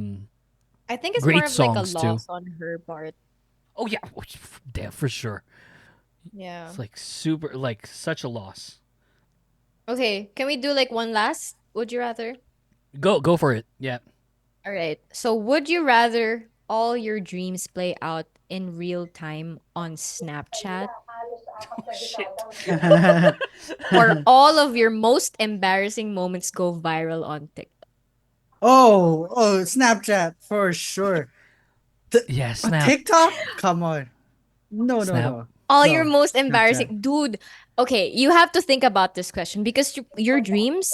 think it's Great more of like a songs, too. loss on her part. Oh yeah, damn for sure. Yeah. It's like super, like such a loss. Okay, can we do like one last? Would you rather? Go for it. Yeah. All right. So, would you rather all your dreams play out in real time on Snapchat, or all of your most embarrassing moments go viral on TikTok? Oh, Snapchat for sure. Yeah, Snap. TikTok? Come on. No, no, Snap. no. All your No. most Snapchat. embarrassing, dude. Okay, you have to think about this question because your dreams,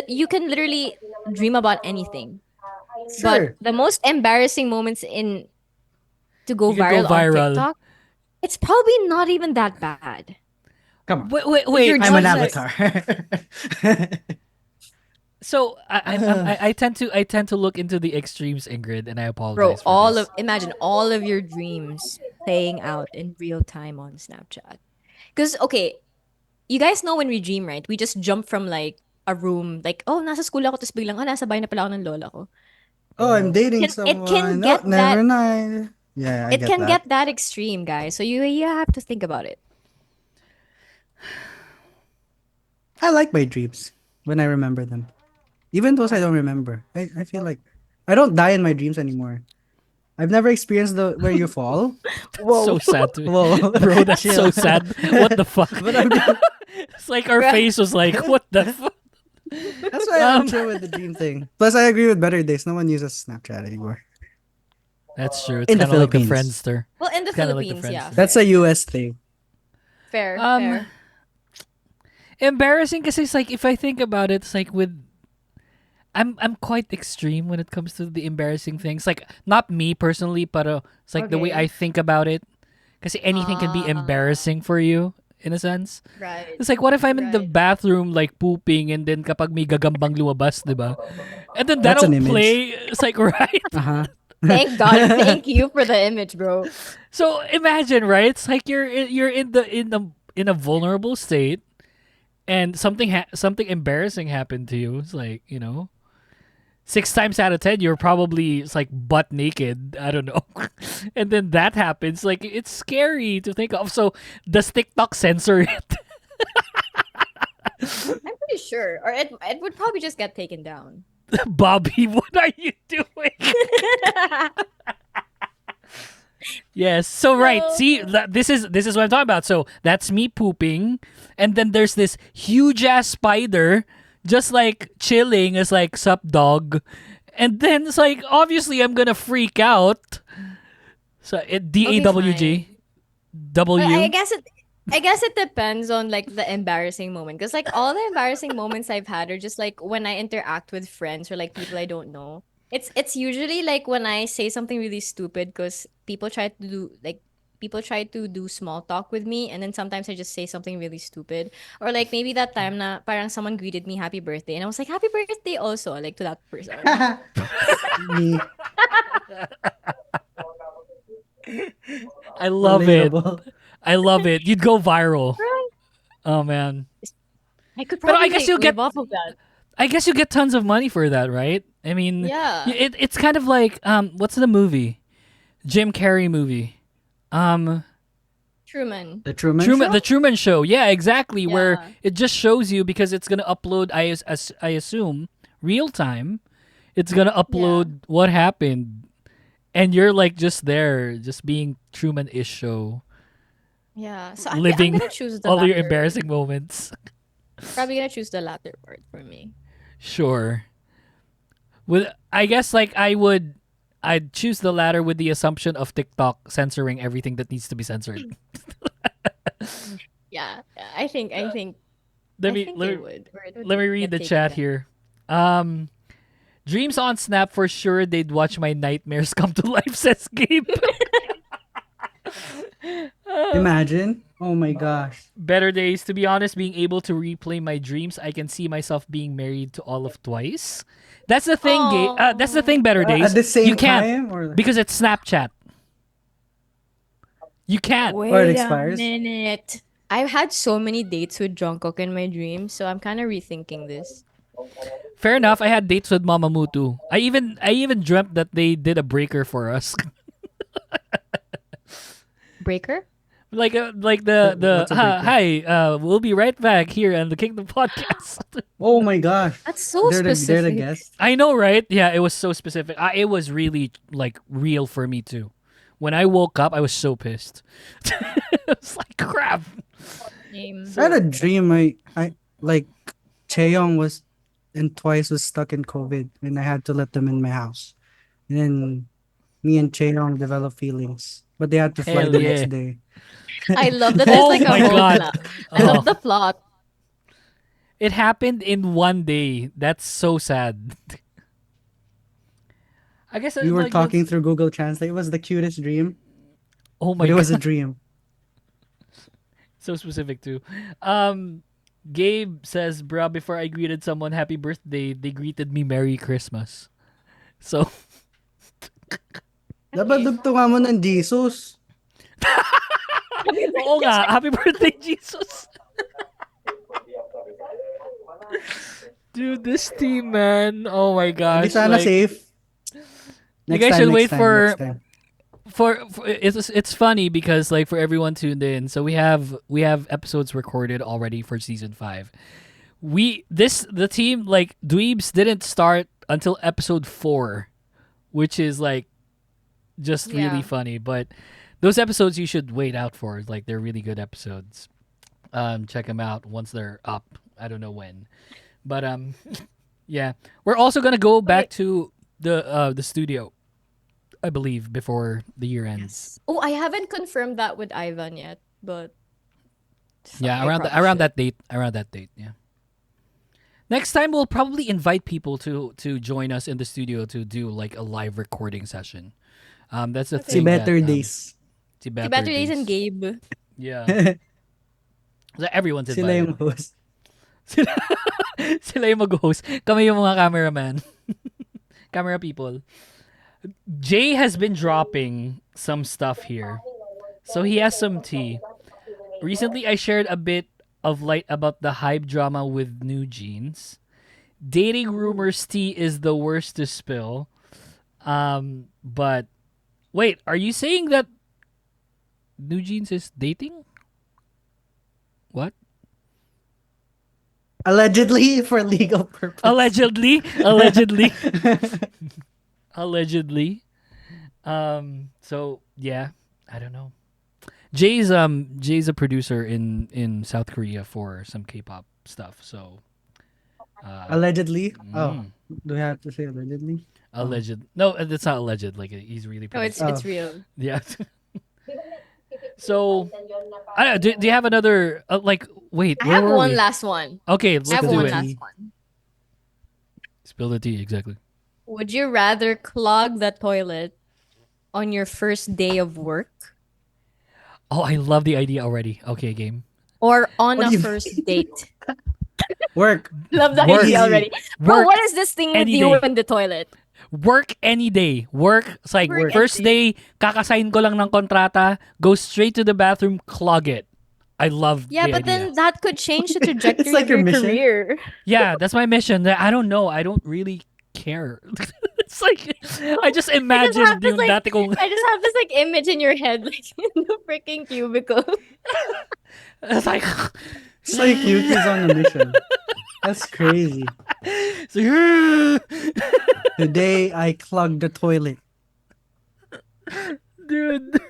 you can literally dream about anything. But Sure. the most embarrassing moments in to go You could go viral on viral. TikTok, it's probably not even that bad. Come on. Wait, wait, Like you're wait. I'm an So, just like, like, avatar. so I tend to look into the extremes, Ingrid, and I bro, apologize for this. imagine all of your dreams playing out in real time on Snapchat. Because okay, you guys know when we dream, right? We just jump from like a room, like, oh, nasa school ako, tapos biglang, ah, nasa bahay na pala ako ng lola ko. Oh, I'm dating It can someone. Oh, get never mind. Yeah, I it get can that. get that extreme, guys. So you have to think about it. I like my dreams when I remember them. Even those I don't remember. I feel like I don't die in my dreams anymore. I've never experienced the where you fall. That's Whoa. so sad to me. Whoa, Bro, that's chill. so sad. What the fuck? But I'm just, It's like our Bruh. face was like, what the fuck? that's why I'm chill with the dream thing. Plus, I agree with Better Days. No one uses Snapchat anymore That's true. It's in the kind of like the Philippines. Friendster. Well, in the It's kind of like the Philippines, yeah, Friendster. That's a US thing. fair, Um, fair. embarrassing because it's like if I think about it, it's like with I'm quite extreme when it comes to the embarrassing things. Like not me personally, but it's like the way I Okay. think about it. Because anything can be embarrassing for you in a sense. Right. It's like what if I'm in the Right. bathroom like pooping and then kapag may gagambang lumabas, diba? And then That's that'll an image. play. It's like right. Uh huh. Thank God. Thank you for the image, bro. So imagine, right? It's like you're in a vulnerable state, and something embarrassing happened to you. It's like 6 times out of 10, you're probably it's like butt naked. I don't know, and then that happens. Like it's scary to think of. So does TikTok censor it? I'm pretty sure. Or it would probably just get taken down. Bobby, what are you doing? Yes. So right. No. See, this is what I'm talking about. So that's me pooping, and then there's this huge ass spider, just like chilling as like sup dog, and then it's like obviously I'm gonna freak out. So it DAWG But W. I guess it depends on like the embarrassing moment. Because like all the embarrassing moments I've had are just like when I interact with friends or like people I don't know. It's usually like when I say something really stupid because people try to do small talk with me, and then sometimes I just say something really stupid. Or like maybe that time na parang someone greeted me happy birthday and I was like happy birthday also like to that person. Me, I love it. relatable. I love it. You'd go viral. Right. Oh man. I could But I probably guess you'll live get off of that. I guess you get tons of money for that, right? I mean, Yeah. it's kind of like what's the movie? Jim Carrey movie. Truman. The Truman Truman, Show? the Truman Show. Yeah, exactly. Where Yeah. it just shows you because it's gonna upload. I assume real time. It's gonna upload what happened, and you're like just there, just being Truman-ish show, Yeah. So I'm living gonna choose the all your latter. embarrassing moments. Probably gonna choose the latter part for me. Sure. With I guess like I'd choose the latter with the assumption of TikTok censoring everything that needs to be censored. Yeah. I think Let I me think let they me, would. Or it would let me get read the taken chat down. here. Dreams on Snap for sure they'd watch my nightmares come to life, says Gabe. Imagine. Oh my gosh. Better days. To be honest, being able to replay my dreams, I can see myself being married to all of twice. That's the thing, Gabe. That's the thing, Better Days. At the same you can't time, or because it's Snapchat. You can't. Or it Wait a expires? minute. I've had so many dates with Jungkook in my dreams, so I'm kind of rethinking this. Fair enough. I had dates with Mamamoo too. I even dreamt that they did a breaker for us. Breaker? like the What's a breaker? hi, we'll be right back here on the Kingdom podcast. Oh my gosh. That's so They're the specific. guest. I know, right? Yeah, it was so specific. It was really like real for me too. When I woke up, I was so pissed. It's like crap. Name. I had a dream. I like Chaeyoung was and twice was stuck in COVID, and I had to let them in my house. And then me and Cheong developed feelings, but they had to fly Hell the yeah. next day. I love that there's Oh like a my whole god. plot. I Oh, love the plot. it happened in one day. That's so sad. I guess We were like that's. talking through Google Translate. It was the cutest dream, Oh but my it was a god. dream. So specific too. Um, Gabe says, "Bruh, before I greeted someone happy birthday, they greeted me Merry Christmas." So Dapat dugtungan mo ng Jesus. oo nga, happy birthday, Jesus. Dude, this team, man. Oh my Hindi gosh. sana Like, safe. you Next guys time, should next wait time, next time. for it's funny because like for everyone tuned in, so we have episodes recorded already for season 5. The team like Dweebs didn't start until episode 4, which is like just really Yeah. funny, but those episodes you should wait out for. Like they're really good episodes. Check them out once they're up. I don't know when. But yeah. We're also going to go back to the studio, I believe, before the year ends. Yes. Oh, I haven't confirmed that with Ivan yet, but Yeah, I around probably around should. that date. Around that date, yeah. Next time we'll probably invite people to join us in the studio to do like a live recording session. That's the See thing Okay. that better days. the Si better Batteries and days. Gabe. Yeah. So everyone's Sila invited. yung host. Sila, sila yung mag-host. Kami yung mga cameraman. Camera people. Jay has been dropping some stuff here. So he has some tea. Recently, I shared a bit of light about the hype drama with New Jeans. Dating rumors tea is the worst to spill. But wait, are you saying that New Jeans is dating? What? Allegedly for legal purpose. Allegedly, allegedly, allegedly. So yeah, I don't know. Jay's a producer in South Korea for some K-pop stuff. So Allegedly. Oh, mm, do we have to say allegedly? alleged. No, it's not alleged. Like he's really No, it's producing. it's real. Yeah. So I don't know, do you have another like wait, I where have were one we? last one. Okay, I have let's do one it. last one. Spill the tea, exactly. Would you rather clog the toilet on your first day of work Oh, I love the idea already. Okay, game. or on What a do you first date? Work. Love the Work. idea already. Bro, Work what is this thing with any you day. in the toilet? Work any day. Work. It's like Work first any day, kakasign ko lang ng kontrata, go straight to the bathroom, clog it. I love Yeah, the but idea. then that could change the trajectory like of your your mission. career. Yeah, that's my mission. I don't know. I don't really care. It's like, I just imagine have this, yung like- dati kong, I just have this like image in your head, like in the freaking cubicle. it's like, It's like Yuki's on a mission. That's crazy. it's like, Today I clogged the toilet. dude.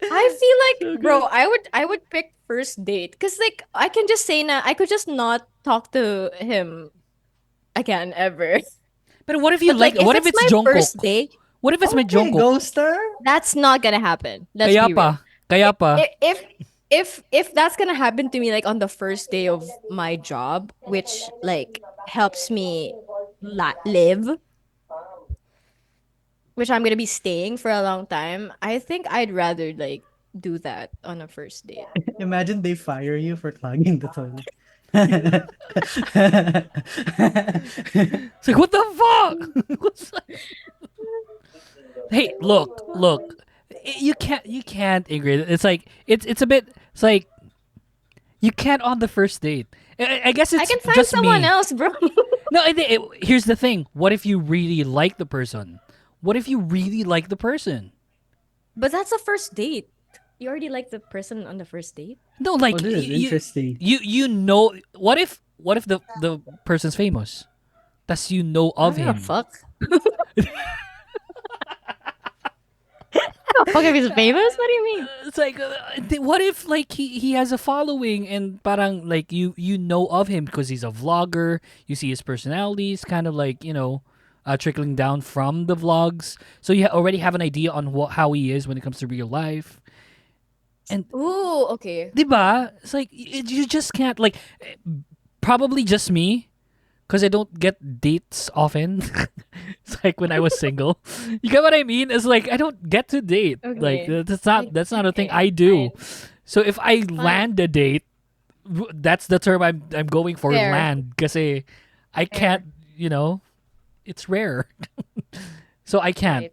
I feel like, bro, I would pick first date because like I can just say na I could just not talk to him again ever. But what if you But like, like, what if if it's my first Jungkook? date, What if it's my Okay, Jungkook? ghoster. that's not gonna happen. Let's Kaya be real. pa. Kaya pa. If that's gonna happen to me like on the first day of my job, which like helps me live, which I'm gonna be staying for a long time, I think I'd rather like do that on a first date. Imagine they fire you for clogging the toilet. It's like, what the fuck? What's that? Hey, look. You can't, Ingrid. It's like it's a bit. It's like you can't on the first date. I guess it's I can find just someone me. else, bro. No, here's the thing. What if you really like the person? What if you really like the person? But that's a first date. You already like the person on the first date? No, like Oh, this is interesting. You know. What if the person's famous? That's of I don't him. give a fuck. fuck if he's famous? What do you mean? It's like, what if like he has a following and parang like you know of him because he's a vlogger. You see his personality is kind of like trickling down from the vlogs, so you already have an idea on how he is when it comes to real life. And Ooh, okay. diba, it's like you just can't like probably just me because I don't get dates often. It's like when I was single. You get what I mean? It's like I don't get to date. Like Okay. that's not a thing Okay, I do. fine. So if I land a date, that's the term I'm going for. Fair. Land, kasi I can't. It's rare. So I can't.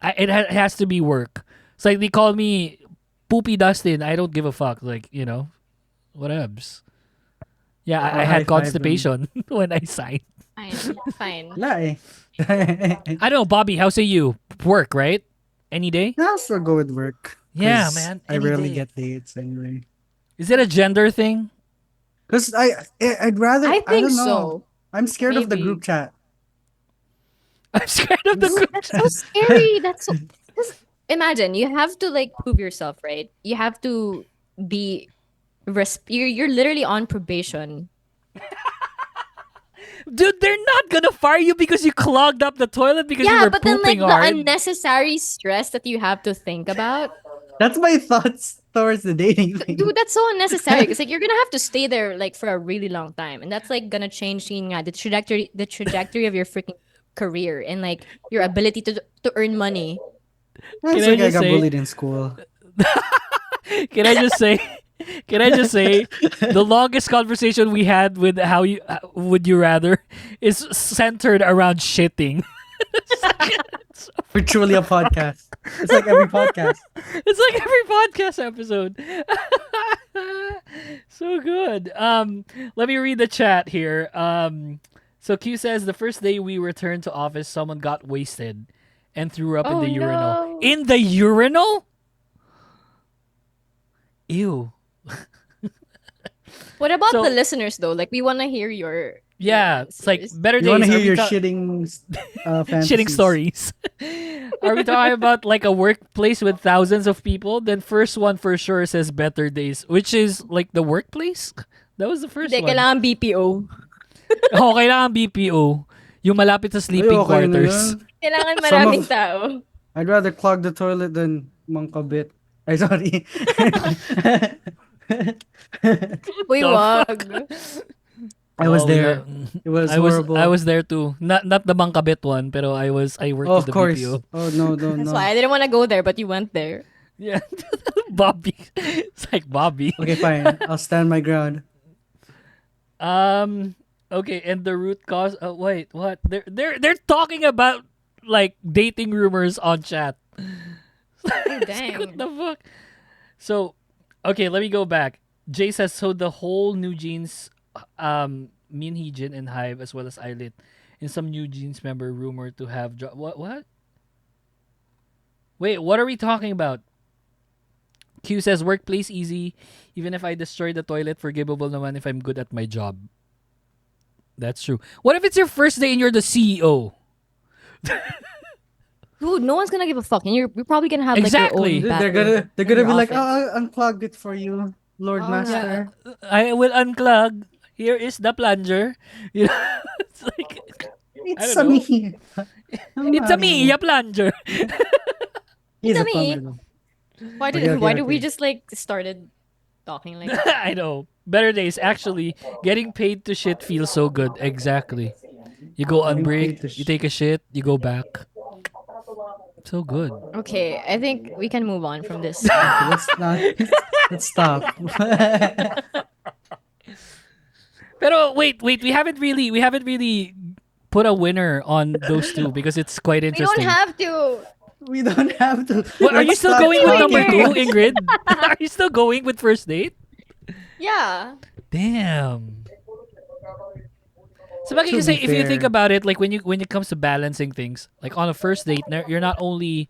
Right. It has to be work. It's like they call me Poopy Dustin. I don't give a fuck. Like whatevs. Yeah, I Or had high five them. constipation when I signed. Fine. Fine. Wala eh. I don't know, Bobby. How say you? Work, right? Any day? I'll still go with work. Yeah, 'Cause man, I any rarely day. get dates anyway. Is it a gender thing? Because I'd rather. I think don't know. so. I'm scared of the Maybe. group chat. I'm scared of the Dude, group that's chat. so scary. That's so. 'Cause imagine you have to like prove yourself, right? You have to be. You're literally on probation. Dude, they're not gonna fire you because you clogged up the toilet because you Yeah, were but then like pooping the hard. unnecessary stress that you have to think about. That's my thoughts towards the dating thing. Dude, that's so unnecessary because like you're gonna have to stay there like for a really long time, and that's like gonna change the trajectory of your freaking career and like your ability to earn money. It's I like I just got say- bullied in school. Can I just say? Can I just say the longest conversation we had with how you would you rather is centered around shitting. We're truly a podcast. It's like every podcast. It's like every podcast episode. So good. Let me read the chat here. So Q says the first day we returned to office, someone got wasted and threw up in Oh, the urinal. no. In the urinal? Ew. What about So- the listeners though? Like we want to hear your Yeah, it's like answers. better You want days. to Are hear we your ta- shitting shitting stories. Are we talking about like a workplace with thousands of people? Then first one for sure says better days, which is like the workplace. That was the first Hindi, one. kailangan BPO. Oh, kailangan BPO. Yung malapit sa sleeping Ay, okay na quarters. yun. Kailangan Some maraming of- tao. I'd rather clog the toilet than mangkabit. Ay, sorry. Uy, The wag. I was Oh, there. yeah. It was I was horrible. I was there too. Not the Bangkabit one, pero I worked Oh, with of the course. BPO. Oh, no, no, That's no. why I didn't want to go there, but you went there. Yeah. Bobby. It's like Bobby. Okay, fine. I'll stand my ground. Okay, and the root cause wait, what? They're talking about like dating rumors on chat. Oh, dang. What the fuck? So, okay, let me go back. Jay says so the whole New Jeans Min Hee Jin and Hive as well as Eyelit and some New Jeans member rumored to have what? Wait, what are we talking about? Q says workplace easy. Even if I destroy the toilet, forgivable naman if I'm good at my job. That's true. What if it's your first day and you're the CEO? Dude, no one's gonna give a fuck, and you're probably gonna have like Exactly. your own They're bathroom gonna in be your like, office. oh, I'll unclog it for you, Lord Oh, Master. I will unclog. Here is the plunger. You know, it's like It's don't a know. me. it's a me, a plunger. He's It's a a me. plumber though. Why did Okay, why did we okay. just like started talking like that? I know. Better days. Actually, getting paid to shit feels so good. Exactly. You go on Getting break, paid to you take a shit, you go back. So good. Okay, I think we can move on from this. Let's not. Let's stop. Pero wait, we haven't really put a winner on those two because it's quite We don't interesting. have to. We don't have to. What, are you Let's still stop going with Who number talking. two, Ingrid? Are you still going with first date? Yeah. Damn. So bagay To kasi be if you think fair. about it, like when it comes to balancing things, like on a first date, you're not only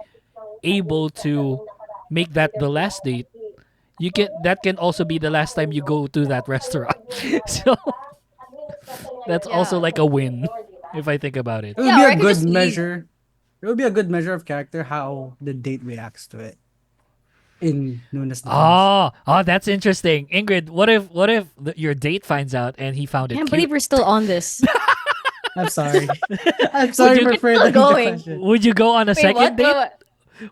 able to make that the last date, that can also be the last time you go to that restaurant. So that's also Yeah. like a win if I think about it. It would Yeah, be or I a could good just leave. measure. It It would be a good measure of character how the date reacts to it. In Nuna's defense. Oh, that's interesting. Ingrid, what if your date finds out and he found it Can't cute? believe we're still on this. I'm sorry. I'm sorry you- for It's furthering the going. question. Would you go on a Wait, second what? date?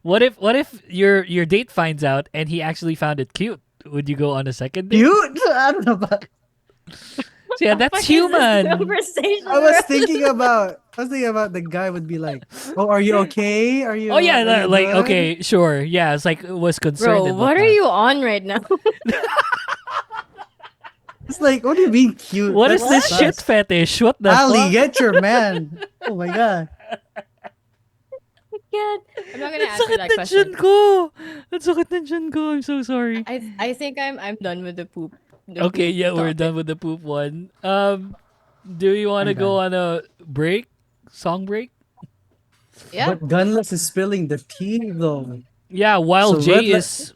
What? What if your date finds out and he actually found it cute? Would you go on a second date? Cute? I don't know about. Yeah, that's Fuck is this human. conversation I was we're- thinking about the guy would be like, "Oh, are you okay? Are you? Oh yeah, are you like good?" okay, sure. Yeah, it's like was concerned. Bro, and what are whatnot. you on right now? It's like, what do you mean cute? What is That's this sus. shit fetish? What the Ali, fuck? get your man. Oh my god. God. I'm not gonna Ang answer sakit that ng question. tiyan ko. Ang sakit ng tiyan ko. I'm so sorry. I think I'm done with the poop. Okay, poop yeah, we're topic. done with the poop one. Do you want to I'm go on done. a break? Song break? Yeah. But Gunless is spilling the tea though. Yeah, while So Jay let- is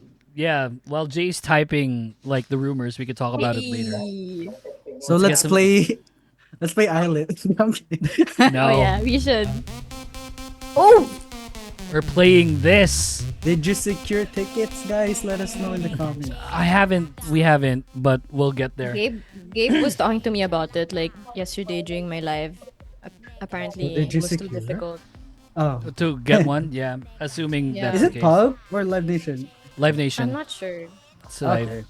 while Jay's typing like the rumors, we could talk about it later. Hey. So Let's let's get some- play. Let's play Islet. I'm kidding. No, Oh yeah, we should. Oh, we're playing this. Did you secure tickets, guys? Let us know in the comments. We haven't, but we'll get there. Gabe was talking to me about it like yesterday during my live. Apparently, Did it you was too secure? difficult. Oh, To get one, yeah. Assuming Yeah. that's is the it case. Pub or Live Nation? Live I'm Nation. not sure. It's live. Okay.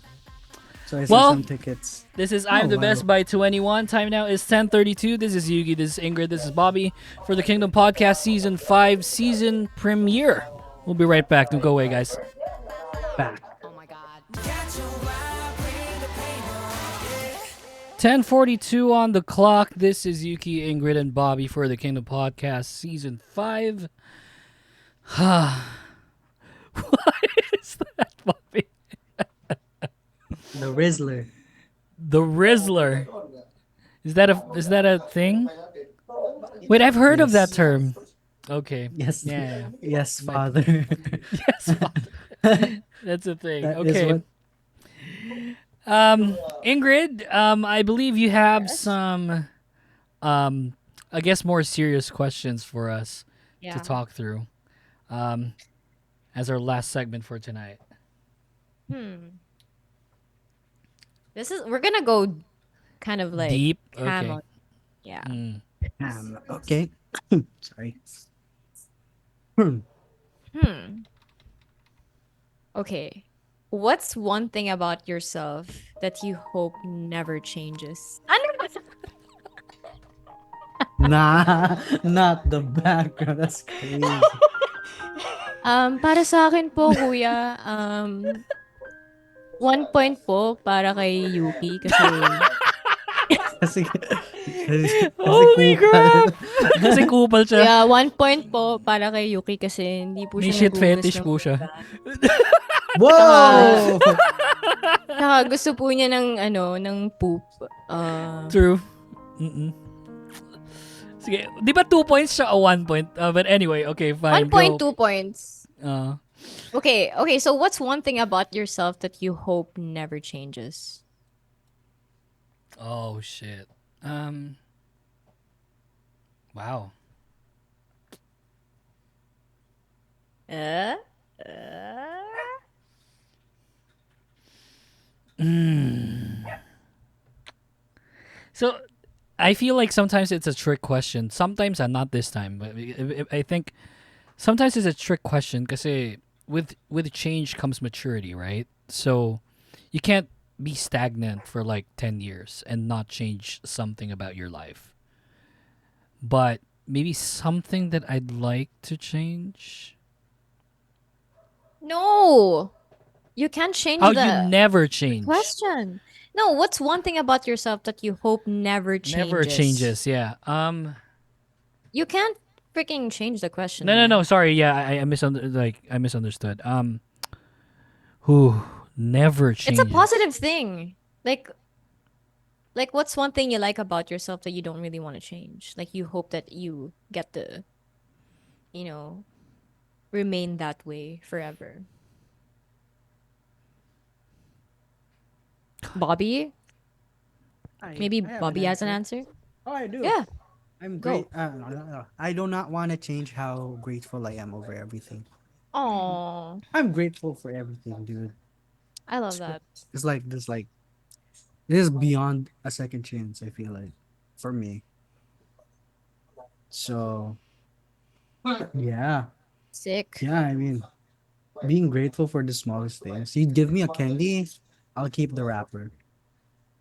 So I see Well- some tickets. This is I'm Oh, the Best wow. by 21. Time now is 10:32. This is Yugi. This is Ingrid. This is Bobby for the Kingdom Podcast Season 5 season premiere. We'll be right back. Don't go away, guys. Back. 10:42 on the clock. This is Yuki, Ingrid, and Bobby for the Kingdom Podcast Season 5. What is that, Bobby? The Rizzler. The Rizzler. Is that a thing? Wait, I've heard of that Yes. term. Okay. Yes. Yeah. Yes, father. Yes. That's a thing. That is Okay. what- Ingrid, I believe you have some I guess more serious questions for us Yeah. to talk through. As our last segment for tonight. We're gonna go kind of like Deep. ham Okay. on- Yeah. Mm. Okay. Sorry. Okay. What's one thing about yourself that you hope never changes? Ano ba? Nah, not the background. That's crazy. Para sa akin po, kuya, 1 point po para kay Yuki kasi Kasi, Holy crap! Kasi kupal siya. yeah, 1 point po para kay Yuki kasi hindi po May siya shit naghugas fetish ng po siya. Whoa! Saka gusto po niya ng ng poop. True. Mm-mm. Sige, di ba 2 points siya o 1 point? But anyway, okay, fine. 1.2 Go. points. Uh, Okay, so what's one thing about yourself that you hope never changes? oh shit. Wow. Uh? So I feel like sometimes it's a trick question. Sometimes not this time, but I think sometimes it's a trick question because with change comes maturity, right? So you can't be stagnant for like 10 years and not change something about your life. But maybe something that I'd like to change. No. You can't change Oh, the you never change. question. No, what's one thing about yourself that you hope never changes? Never changes. Yeah. You can't freaking change the question. No. man. Sorry. Yeah, I misunderstood. Who never changes. It's a positive thing. Like what's one thing you like about yourself that you don't really want to change? Like you hope that you get to, remain that way forever. Bobby? Maybe I have Bobby has an answer? Oh, I do. Yeah. I'm great. Go. I do not want to change how grateful I am over everything. Oh, I'm grateful for everything, dude. I love that. It's like this is beyond a second chance. I feel like for me. So yeah, Sick. yeah. I mean, being grateful for the smallest things. You give me a candy, I'll keep the wrapper.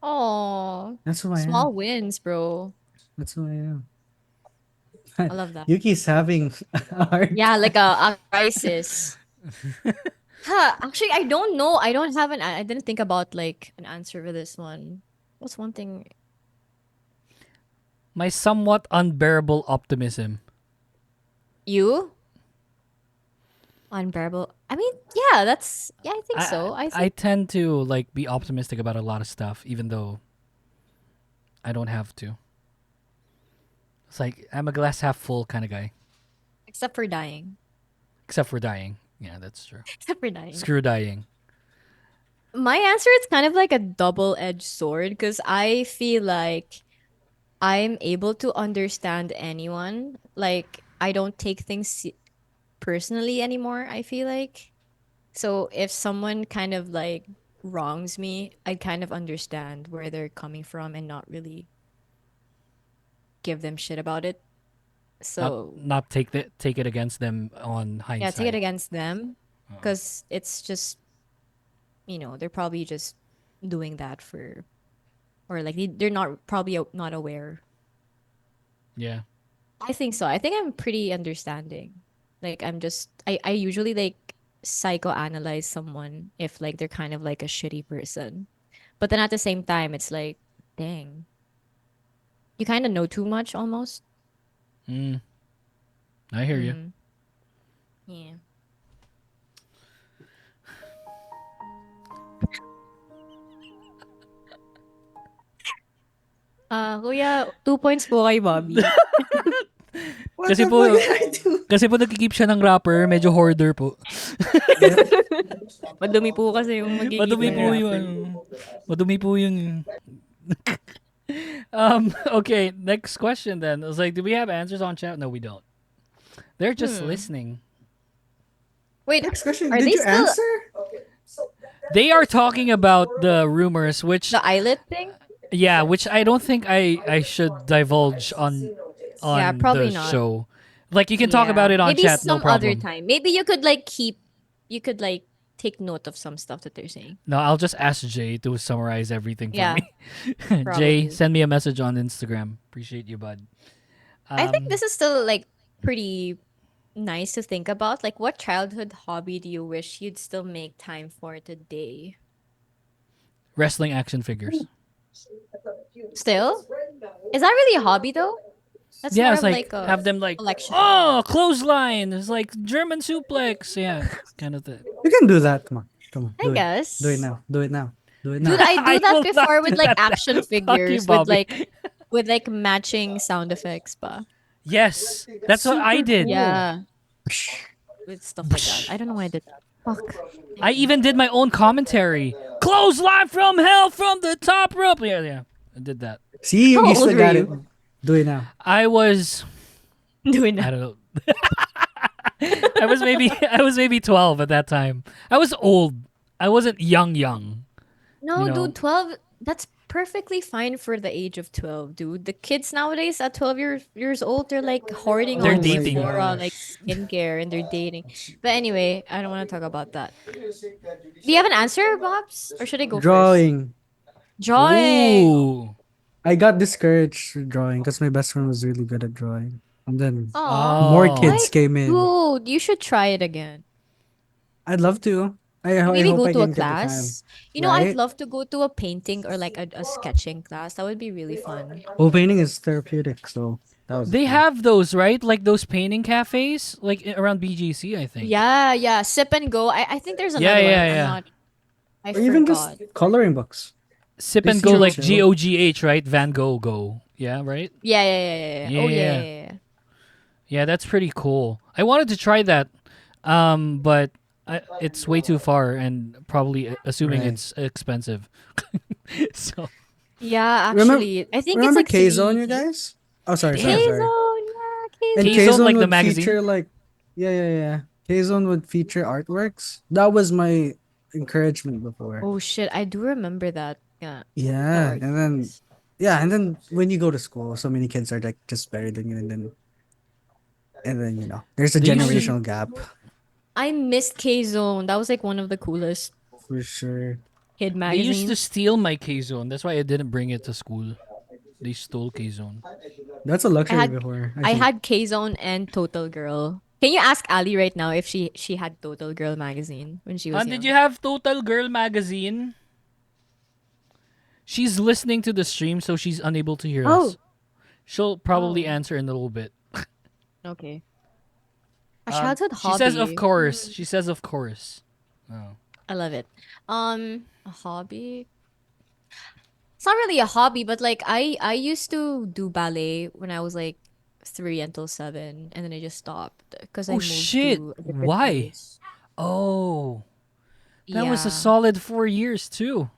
Oh, That's who I am. small wins, bro. That's who I am. I love that. Yuki's having a hard Yeah, like time. a crisis. Huh, actually, I don't know. I don't have I didn't think about like an answer for this one. What's one thing My somewhat unbearable optimism. you unbearable? I mean, yeah, that's yeah, I think I so. I I think tend to like be optimistic about a lot of stuff, even though I don't have to. It's like I'm a glass half full kind of guy, except for dying. except for dying. Yeah, that's true. Except for dying. Screw dying. My answer is kind of like a double-edged sword because I feel like I'm able to understand anyone. Like I don't take things personally anymore, I feel like. So if someone kind of like wrongs me, I kind of understand where they're coming from and not really give them shit about it. Not So not take it against them on yeah, take it hindsight. against them because it's just, they're probably just doing that for, or like they're not probably not aware. Yeah. I think so. I think I'm pretty understanding. Like I usually like psychoanalyze someone if like they're kind of like a shitty person. But then at the same time it's like, dang, you kind of know too much almost. Mm, I hear you. Mm, yeah. Kuya, 2 points po kay Bobby. What Kasi the fuck po did I do? kasi po nagki-keep siya ng wrapper, medyo hoarder po. Madumi po kasi yung magigip Madumi ng po yung rapper. ano. Madumi po yung okay, next question then. I was like, do we have answers on chat? No, we don't. They're just Hmm. listening. Wait, Next question. are Did they you still answer? They are talking about the rumors, which the eyelid thing? yeah, which I don't think I should divulge on Yeah, the probably not. show. Like you can talk about Yeah. it on Maybe chat, no some other problem. time. Maybe you could like you could like take note of some stuff that they're saying. No, I'll just ask Jay to summarize everything for Yeah, me. Jay, probably. send me a message on Instagram. Appreciate you, bud. I think Um, this is still like pretty nice to think about. Like, what childhood hobby do you wish you'd still make time for today? wrestling action figures. Still? Is that really a hobby though? That's Yeah, more it's of like like a have them like, collection. oh, clothesline. It's like German suplex. Yeah, kind of thing. You can do that. Come on. Come on. I Do it. Do it guess. now. Do it now. Do it Dude, now. I do I that will not before do with like that. action Fuck you, figures Bobby. with like matching sound effects pa. Yes, that's what I Super did. cool. Yeah, with stuff like that. I don't know why I did that. Fuck. I even did my own commentary. Clothesline from hell from the top rope. Yeah, yeah, I did that. See, you How still old were got it. you Do it now. I was, doing I that? don't know. I was maybe 12 at that time. I was old. I wasn't young. You No, know. dude, 12, that's perfectly fine for the age of 12, dude. The kids nowadays at 12 years old, they're like hoarding They're Oh on my dating. Sephora, like gosh. skincare, and they're dating. But anyway, I don't want to talk about that. Do you have an answer, Bobs? Or should I go first? Drawing. Drawing. Ooh. I got discouraged with drawing because my best friend was really good at drawing. And then Aw. more Oh. kids Why? came in. Dude, you should try it again. I'd love to. I Maybe hope go I to a can get the time. class. I'd Right? love to go to a painting or like a sketching class. That would be really fun. Well, painting is therapeutic, so that was the They thing. have those, right? Like those painting cafes, like around BGC, I think. Yeah, yeah. Sip and go. I think there's Yeah, another one. yeah, I'm yeah. not. I Or even just forgot. coloring books. Sip They and seem go to like chill. GOGH, right? Van Gogh go. Yeah, right? Yeah, yeah, yeah, yeah, yeah. Oh yeah, Yeah. yeah, yeah. Yeah, that's pretty cool. I wanted to try that, but it's way too far and probably assuming Right. it's expensive. So Yeah, Remember actually, I think it's remember like K Zone, you 3K. guys? Oh, sorry, sorry, Damn. sorry. K-Zone, yeah, And K-Zone. K-Zone, K-Zone like the would magazine? feature like, yeah, yeah, yeah. K-Zone would feature artworks. That was my encouragement before. Oh shit, I do remember that. Yeah, the Yeah, and then artworks. yeah, and then when you go to school, so many kids are like just better than you, and then there's a They used to generational gap I missed K-Zone. That was like one of the coolest for sure. kid they used to magazines. steal my K-Zone. That's why I didn't bring it to school. They stole K-Zone. That's a I luxury had before, I I think. had K-Zone and Total Girl. Can you ask Ali right now if she had Total Girl magazine when she was Did you young? have Total Girl magazine? She's listening to the stream, so she's unable to hear us. Oh, She'll probably oh, answer in a little bit. okay. A childhood She says, of hobby. course. She says, of course. Oh. I love it. A hobby. It's not really a hobby, but like I used to do ballet when I was like 3 until 7, and then I just stopped because I Oh, moved shit. to a different Why? place. Oh. That was a Yeah, solid 4 years, too.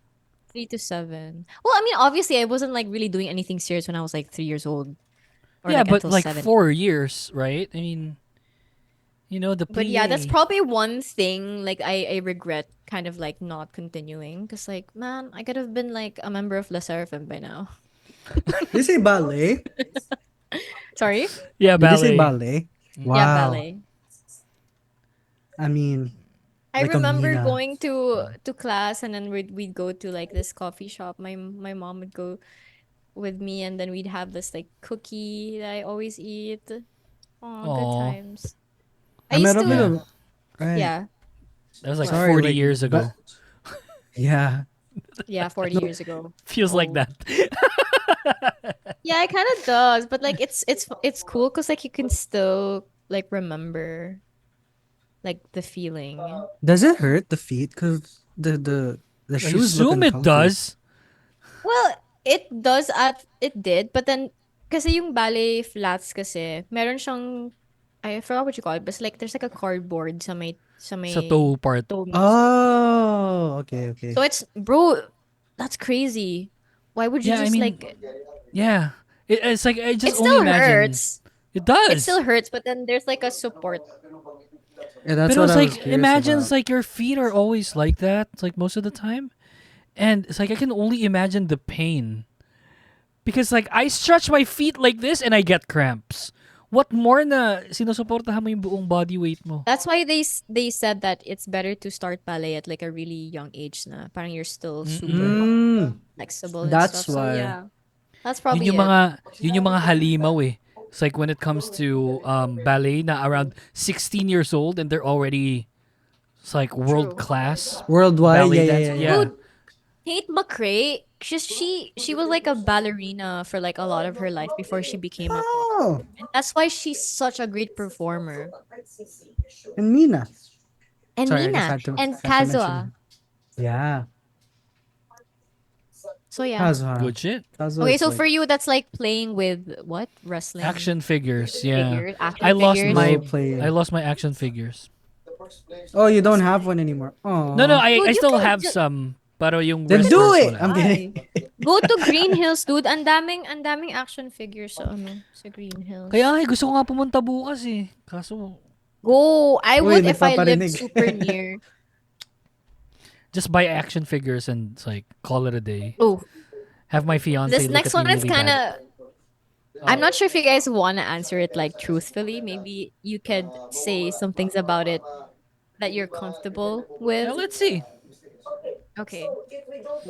3 to 7. Well, I mean, obviously, I wasn't like really doing anything serious when I was like 3 years old, or Yeah, like but until like 7. 4 years, right? I mean, the But yeah, that's plie. probably one thing like I regret kind of like not continuing because like man, I could have been like a member of La Seraphim by now. Did you say ballet? Sorry? Yeah, Did you say ballet. ballet? Yeah, Wow. ballet. I mean, I like a remember Mina. going to class and then we'd go to like this coffee shop. My mom would go with me and then we'd have this like cookie that I always eat. Oh, good Oh, times. I I met used up with yeah. to a right. yeah. That was like What? Sorry, 40 like years but ago. yeah. Yeah, 40 No, years ago. Feels like Oh. that. Yeah, it kind of does, but like it's cool because like you can still like remember like the feeling. does it hurt the feet? Cause the I shoes look assume it uncomfy. does. Well, it does at it did, but then kasi yung ballet flats kasi meron siyang I forgot what you call it, but it's like there's like a cardboard sa Sa may toe part. toe mismo. Oh, okay, okay. So it's bro, that's crazy. Why would you Yeah, I just mean, like yeah. It's like, I it just only still imagine. hurts. It It does. still hurts, but then there's like a support. Yeah, that's But what it's I was like, curious imagine about. it's like your feet are always like that. It's like most of the time. And it's like, I can only imagine the pain. Because like, I stretch my feet like this and I get cramps. What more na sinusuportahan mo yung buong body weight mo? That's why they said that it's better to start ballet at like a really young age na. Parang you're still super Mm-mm. flexible and That's stuff. So why. yeah, that's probably it. Yun yung mga halimaw eh. It's like when it comes to ballet na around 16 years old and they're already, it's like world True. class Worldwide, ballet yeah, yeah, dance. yeah, yeah. Yeah. Dude, Kate McRae, she was like a ballerina for like a lot of her life before she became a pop Oh, star. And that's why she's such a great performer. and Mina. And Sorry, I just Mina and had to mention Kazuha. him. Yeah, So yeah. Kazuha. Good shit. Kazuha Okay, is so like for you that's like playing with what? Wrestling Action figures, yeah. figures, I action lost figures. my role playing. I lost my action figures. Oh, you don't have one anymore. No, Oh, I Dude, you still can have some, pero yung then rest do first it. wala. I'm kidding. buy. Go to Green Hills, dude. Ang daming action figures sa ano, sa Green Kaya Hills. nga, gusto ko nga pumunta bukas eh. Kaso, Go. I Uy, would if I lived nagpaparinig. super near. just buy action figures and it's like, call it a day. Oh, Have my fiance this look next at me one is really kind bad. of. I'm not sure if you guys want to answer it like truthfully. Maybe you could say some things about it that you're comfortable Now, with. let's see. Okay.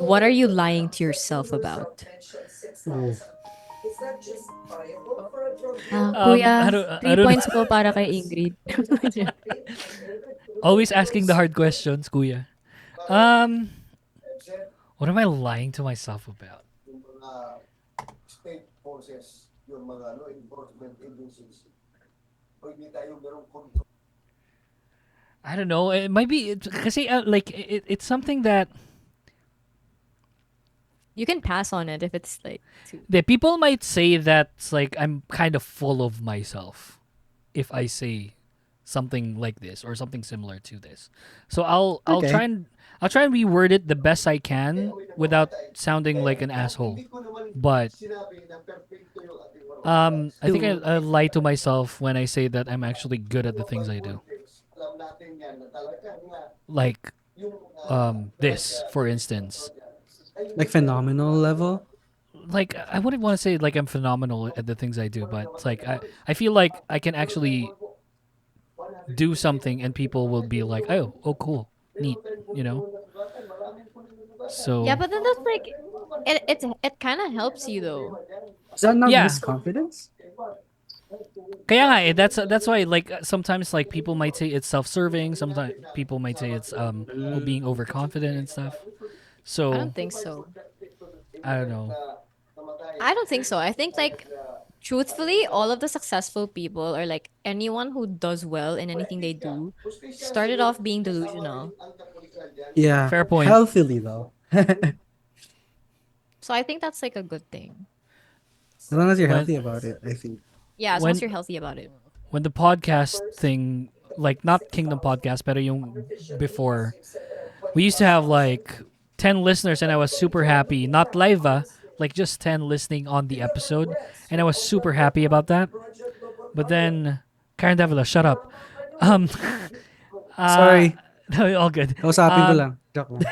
What are you lying to yourself about? Oh. I Kuya, don't, I three don't points know. po para kay Ingrid. Always asking the hard questions, kuya. Um, what am I lying to myself about? I don't know. It might be kasi like it's something that You can pass on it if it's like too. the people might say that's like I'm kind of full of myself if I say something like this or something similar to this. So Okay. I'll try and reword it the best I can without sounding like an asshole. But I think I lie to myself when I say that I'm actually good at the things I do. Like this, for instance. Like phenomenal level. Like I wouldn't want to say like I'm phenomenal at the things I do, but it's like I feel like I can actually do something and people will be like, oh, cool, neat, you know. Yeah, So but then that's like it kind of helps you though. Is that not yeah, boost confidence? kaya nga, that's why like sometimes like people might say it's self-serving. Sometimes people might say it's being overconfident and stuff. I So don't think so. I don't know. I don't think so. I think like truthfully, all of the successful people or like anyone who does well in anything they do started off being delusional. Yeah, Fair point. healthily though. As So I think that's like a good thing. long as you're When healthy about it, I think. Yeah, as long as when you're healthy about it. when the podcast thing, like not Kingdom Podcast, pero yung before, we used to have like 10 listeners and I was super happy. Not live, like just 10 listening on the episode. And I was super happy about that. But then, Karen Davila, shut up. Um, uh, Sorry, no, all good. kausapin ko lang. Joke lang.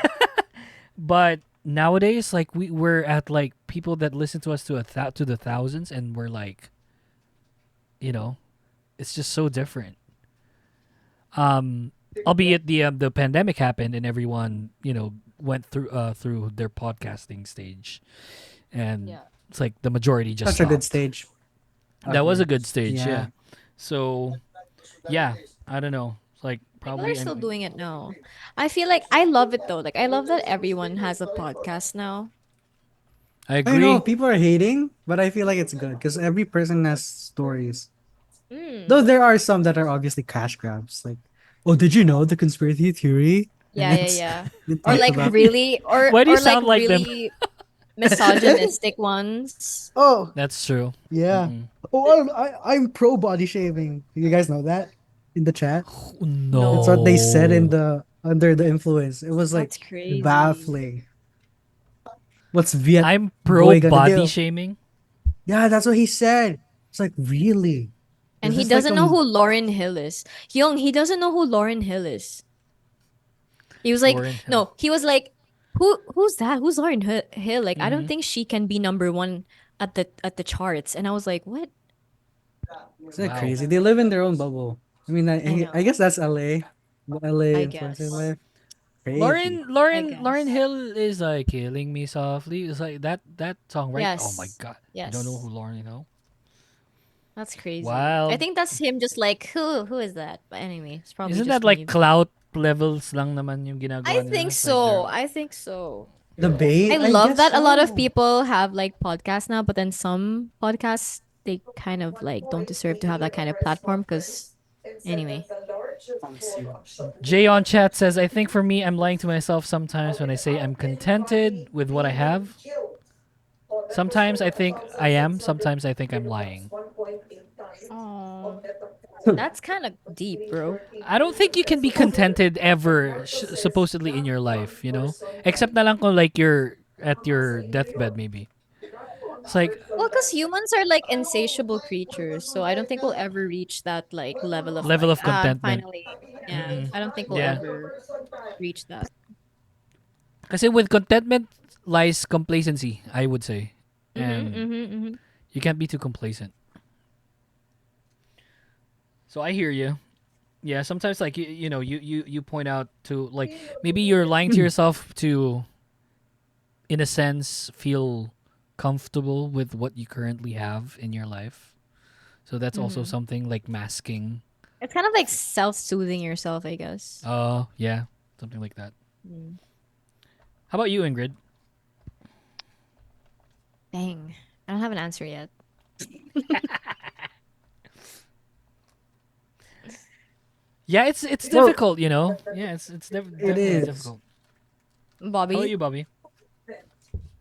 But nowadays, like we're at like people that listen to us to the thousands, and we're like, you know, it's just so different. Um, Albeit the pandemic happened and everyone went through their podcasting stage, and Yeah. it's like the majority just Such a good stopped. stage. That was a Afterwards. good stage, Yeah. yeah. So yeah, I don't know. It's like People are probably still I'm. doing it now. I feel like I love it though. Like I love that everyone has a podcast now. I I know agree. people are hating, but I feel like it's good because every person has stories. Mm. Though there are some that are obviously cash grabs. Like, oh, did you know the conspiracy theory? And Yeah, yeah, yeah. they Or talked like about. really Why do you or like sound like them? really misogynistic ones. Oh, That's true. yeah. Mm-mm. Oh, I'm pro body shaving. You guys know that in the chat. That's what they said in No. the under the influence. It was like That's crazy. baffling. What's Viet I'm pro boy gonna body do? shaming. Yeah, that's what he said. It's like really. And Is he this like doesn't know who Lauren Hill is. Young, he doesn't know who Lauren Hill is. He was like, Lauren Hill. no, he was like, who's that? Who's Lauren Hill? Like, I don't Mm-hmm. think she can be number one at the charts. And I was like, what? Isn't that Wow. crazy? They live in their own bubble. I mean, I I know. guess that's LA. The LA I influencer guess. life. Crazy. Lauren I Lauren Lauren guess. Hill is like killing me softly. It's like that song, right? Oh my Yes. god. You don't know who Yes. Lauren Hill? That's crazy. I Wild. think that's him just like, who is that? But anyway, it's probably Isn't that just like me. clout levels lang naman yung I ginagawa nila? think It's like so. they're I think so. The bait, I I love guess that a lot of so. people have like podcasts now, but then some podcasts they kind of like don't deserve to have that kind of platform because anyway. Jay on chat says, I think for me, I'm lying to myself sometimes when I say I'm contented with what I have. Sometimes I think I am, sometimes I think I'm lying. Oh, that's kind of deep, bro. I don't think you can be contented ever, supposedly in your life, Except na lang kung like you're at your deathbed, maybe. It's like Well, because humans are like insatiable creatures, so I don't think we'll ever reach that like level of level like of contentment. finally, yeah. Mm-mm. I don't think we'll Yeah. ever reach that. Kasi with contentment lies complacency, I would say. Mm-hmm, And mm-hmm, mm-hmm. you can't be too complacent. So I hear you. Yeah, sometimes like you point out to like maybe you're lying to yourself to in a sense feel comfortable with what you currently have in your life. So that's also Mm-hmm. something like masking. It's kind of like self-soothing yourself, I guess. Yeah, something like that. Mm. How about you, Ingrid? Dang, I don't have an answer yet. Yeah, it's Well, difficult, Yeah, it's it definitely is. difficult. How about Bobby? you, Bobby?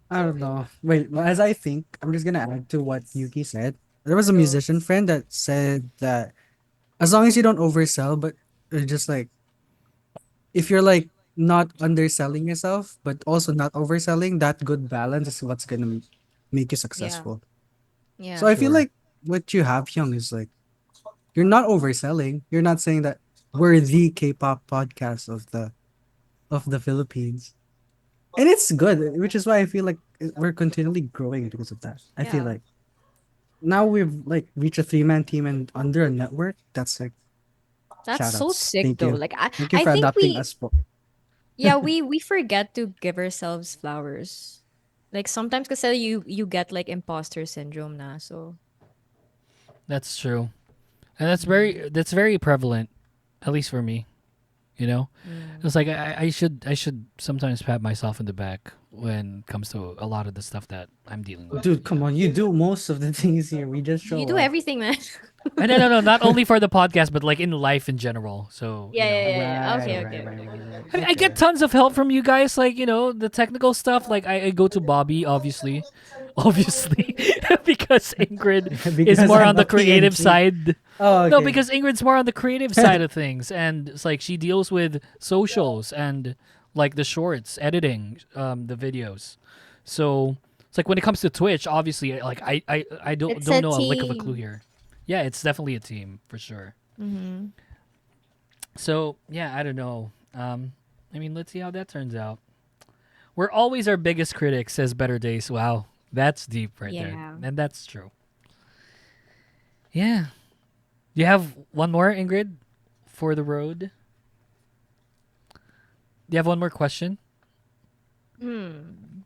I don't know. Wait, well, as I think, I'm just gonna add to what Yuki said. There was a musician friend that said that as long as you don't oversell, but just like if you're like not underselling yourself, but also not overselling, that good balance is what's gonna make you Yeah, successful. So yeah. I feel Sure. like what you have, Young, is like you're not overselling. You're not saying that we're the K-pop podcast of the Philippines, and it's good, which is why I feel like we're continually growing because of that. I feel Yeah. like now we've like reached a three-man team and under a network. That's like That's shout so outs. sick Thank though. you. Like Thank you I for think adopting us. yeah, we forget to give ourselves flowers. Like sometimes kasi you get like imposter syndrome na. So That's true, and that's very prevalent, at least for me. You know, it's like I should sometimes pat myself in the back when it comes to a lot of the stuff that I'm dealing with. Dude, You come know, on. You do most of the things here. We just you show do up. everything, man. and no, no, no, not only for the podcast, but like in life in general. So Yeah, yeah, yeah, yeah. Right, Okay, right, okay, right, okay. right, right. I get Okay. tons of help from you guys, like the technical stuff. Like I go to Bobby, obviously, obviously, because Ingrid is Because more I'm on a the creative PNG. side. Oh, No, okay. because Ingrid's more on the creative side of things, and it's like she deals with socials and like the shorts, editing, the videos. So it's like when it comes to Twitch, obviously, like I don't It's don't a know a lick of a clue team. here. Yeah, it's definitely a team for sure. Mm-hmm. So yeah, I don't know. I mean, let's see how that turns out. We're always our biggest critics, says Better Days. Wow, that's deep right there, Yeah. and that's true. Yeah. Do you have one more, Ingrid, for the road? Do you have one more question? Hmm.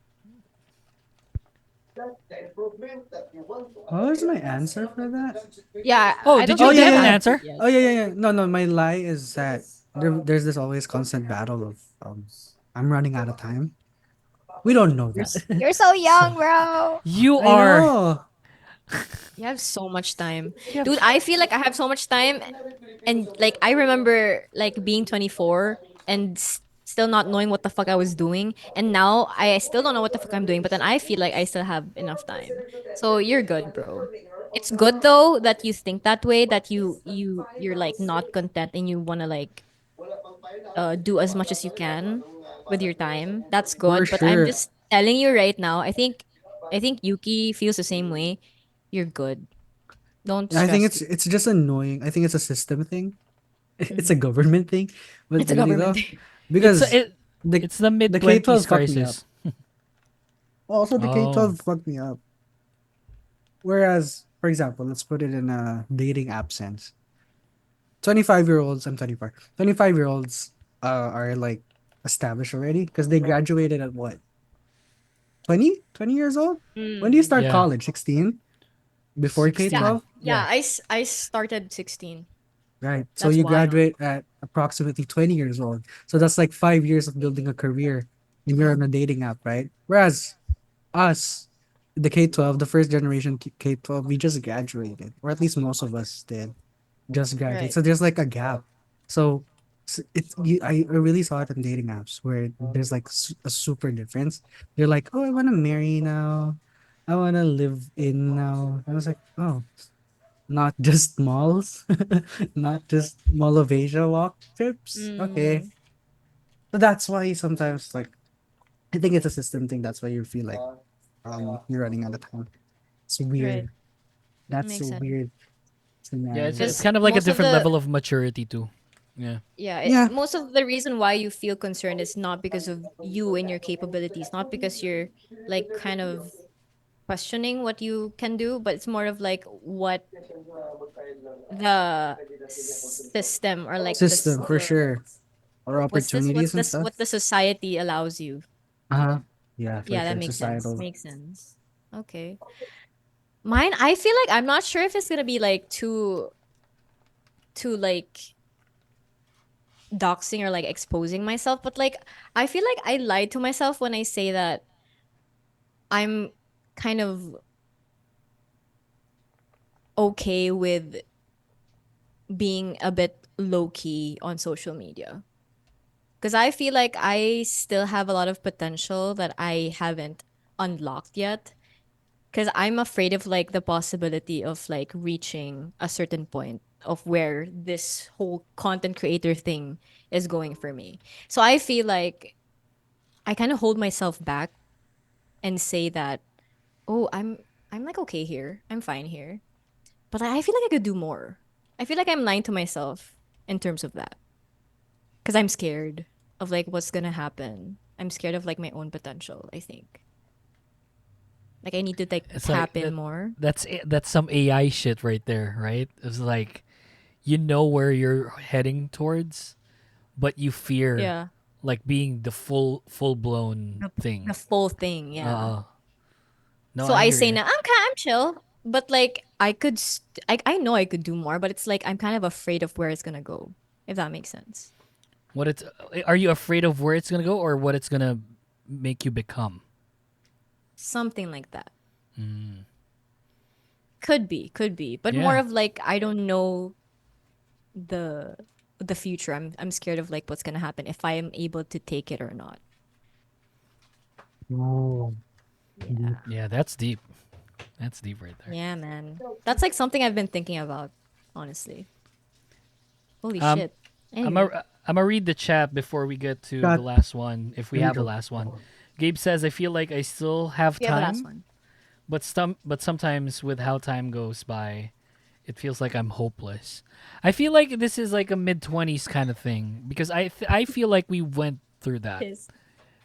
What was my answer for that? Yeah, Oh, I don't did Oh you think do yeah, you you've have yeah, an yeah. answered answer? yet. Oh yeah, yeah, yeah. No, no. My lie is that there's this always constant battle of I'm running out of time. We don't know that. You're so So young, bro. You I are. know. You have so much time. You Dude, have. I feel like I have so much time and like I remember like being 24 and still not knowing what the fuck I was doing, and now I still don't know what the fuck I'm doing, but then I feel like I still have enough time. So you're good, bro. It's good though that you think that way, that you're like not content and you want to like do as much as you can with your time. That's For good, but I'm sure. just telling you right now, I think Yuki feels the same way. You're good. Don't I think stress it's too. it's just annoying. I think it's a system thing. It's a Mhm. government thing. But It's a really government though, thing. It's because the it's the mid the K twenties 12 fucked me up. crisis. Also, the K Oh, 12 fucked me up. Whereas, for example, let's put it in a dating app sense. 25-year-olds, I'm 24. 25-year-olds are like established already because they graduated at what? 20 years old? When do you start yeah, college? 16? Before K Yeah, 16. 12? yeah. Yeah, I started 16. Right. So That's you wild. graduate at approximately 20 years old. So that's like 5 years of building a career and you're on a dating app, right? Whereas us, the K 12, the first generation K 12, we just graduated, or at least most of us did just graduate. Right. So there's like a gap. So I really saw it on dating apps where there's like a super difference. They're like, oh, I want to marry now. I want to live in now. I was like, oh, not just malls, not just Mall of Asia walk trips. Okay. Mm, So that's why sometimes like I think it's a system thing. That's why you feel like you're running out of time. It's right. weird. That's a Makes sense. weird yeah. It's Because scenario. kind of like a most of different the level of maturity too. Yeah. yeah, Yeah. most of the reason why you feel concerned is not because of you and your capabilities, not because you're like kind of questioning what you can do, but it's more of like what the system or like this System for sure. Or what's opportunities and this stuff. what the society allows you. Uh-huh. Yeah, for Yeah, that sure. makes sense. Societal. Makes sense. Okay. Mine, I feel like I'm not sure if it's gonna be like too like doxing or like exposing myself, but like I feel like I lied to myself when I say that I'm kind of okay with being a bit low key on social media. Because I feel like I still have a lot of potential that I haven't unlocked yet. Because I'm afraid of like the possibility of like reaching a certain point of where this whole content creator thing is going for me. So I feel like I kind of hold myself back and say that, oh, I'm like okay here. I'm fine here. But I feel like I could do more. I feel like I'm lying to myself in terms of that. Because I'm scared of like what's gonna happen. I'm scared of like my own potential, I think. Like I need to like It's like tap in more. that's some AI shit right there, right? It's like you know where you're heading towards, but you fear Yeah. like being the full blown The thing. full thing, yeah. Uh no, So I I hear say you. now I'm chill, but like I know I could do more, but it's like I'm kind of afraid of where it's gonna go, if that makes sense. What it's are you afraid of where it's gonna go or what it's gonna make you become? Something like that. Mm. Could be, but more Yeah. of like I don't know the the future. I'm scared of like what's gonna happen if I am able to take it or not. Oh, deep. Yeah. Yeah, that's deep. That's deep right there. Yeah, man. That's like something I've been thinking about, honestly. Holy Um, shit. Anyway, I'm gonna read the chat before we get to the Got last one, if we Let me have a go. last one. Gabe says, "I feel like I still have we have a last time, one. but sometimes with how time goes by, it feels like I'm hopeless." I feel like this is like a mid-20s kind of thing because I feel like we went through that, Yes.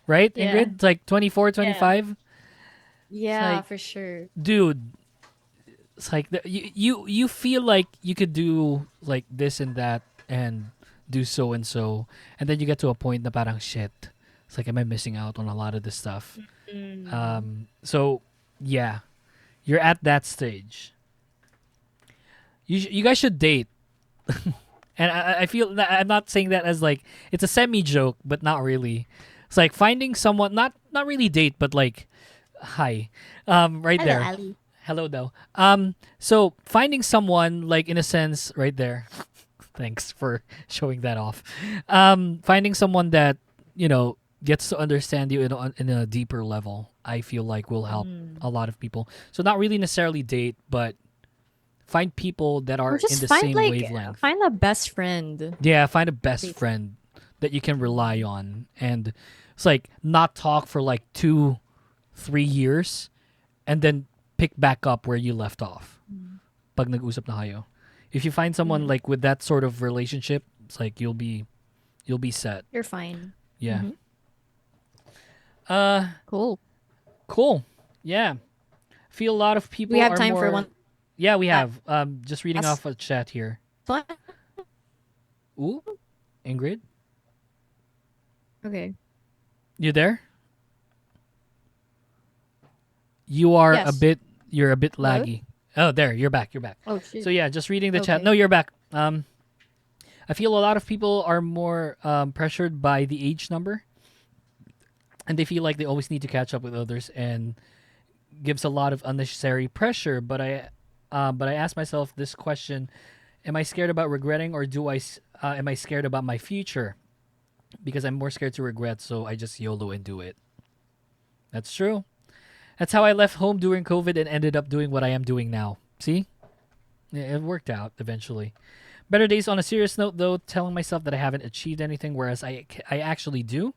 right, Yeah. Ingrid? It's like 24, Yeah. 25. It's Yeah, like, for sure. dude, it's like you feel like you could do like this and that and do so and then you get to a point na parang shit. It's like am I missing out on a lot of this stuff? Mm. So yeah, you're at that stage. You guys should date. And I feel that I'm not saying that as like it's a semi joke, but not really. It's like finding someone not really date, but like hi, right Hello, there. Ali. Hello though. So finding someone like in a sense right there. Thanks for showing that off. Finding someone that you know gets to understand you in a deeper level. I feel like will help Mm. a lot of people. So not really necessarily date, but find people that Or are in just the same wavelength. find a best friend. Yeah, find a best Basically. friend that you can rely on, and it's like not talk for like 2-3 years, and then pick back up where you left off. Mm. Pag nag-usap na kayo. If you find someone Mhm. like with that sort of relationship, it's like you'll be set. You're fine. Yeah. Hmm. Uh, Cool. cool. Yeah. Feel a lot of We people have are time for more. one Yeah, we last have. Just reading off a chat here. one. Ooh, Ingrid, Okay. you there? You are a Yes. bit. You're a bit Hello? laggy. Oh, there. You're back. You're back. Oh So shit. yeah, just reading the chat. No, Okay. you're back. I feel a lot of people are more pressured by the age number, and they feel like they always need to catch up with others, and gives a lot of unnecessary pressure. But I ask myself this question: am I scared about regretting, or am I scared about my future? Because I'm more scared to regret, so I just YOLO and do it. That's true. That's how I left home during COVID and ended up doing what I am doing now. See? It worked out eventually. Better days on a serious note, though, telling myself that I haven't achieved anything, whereas I actually do,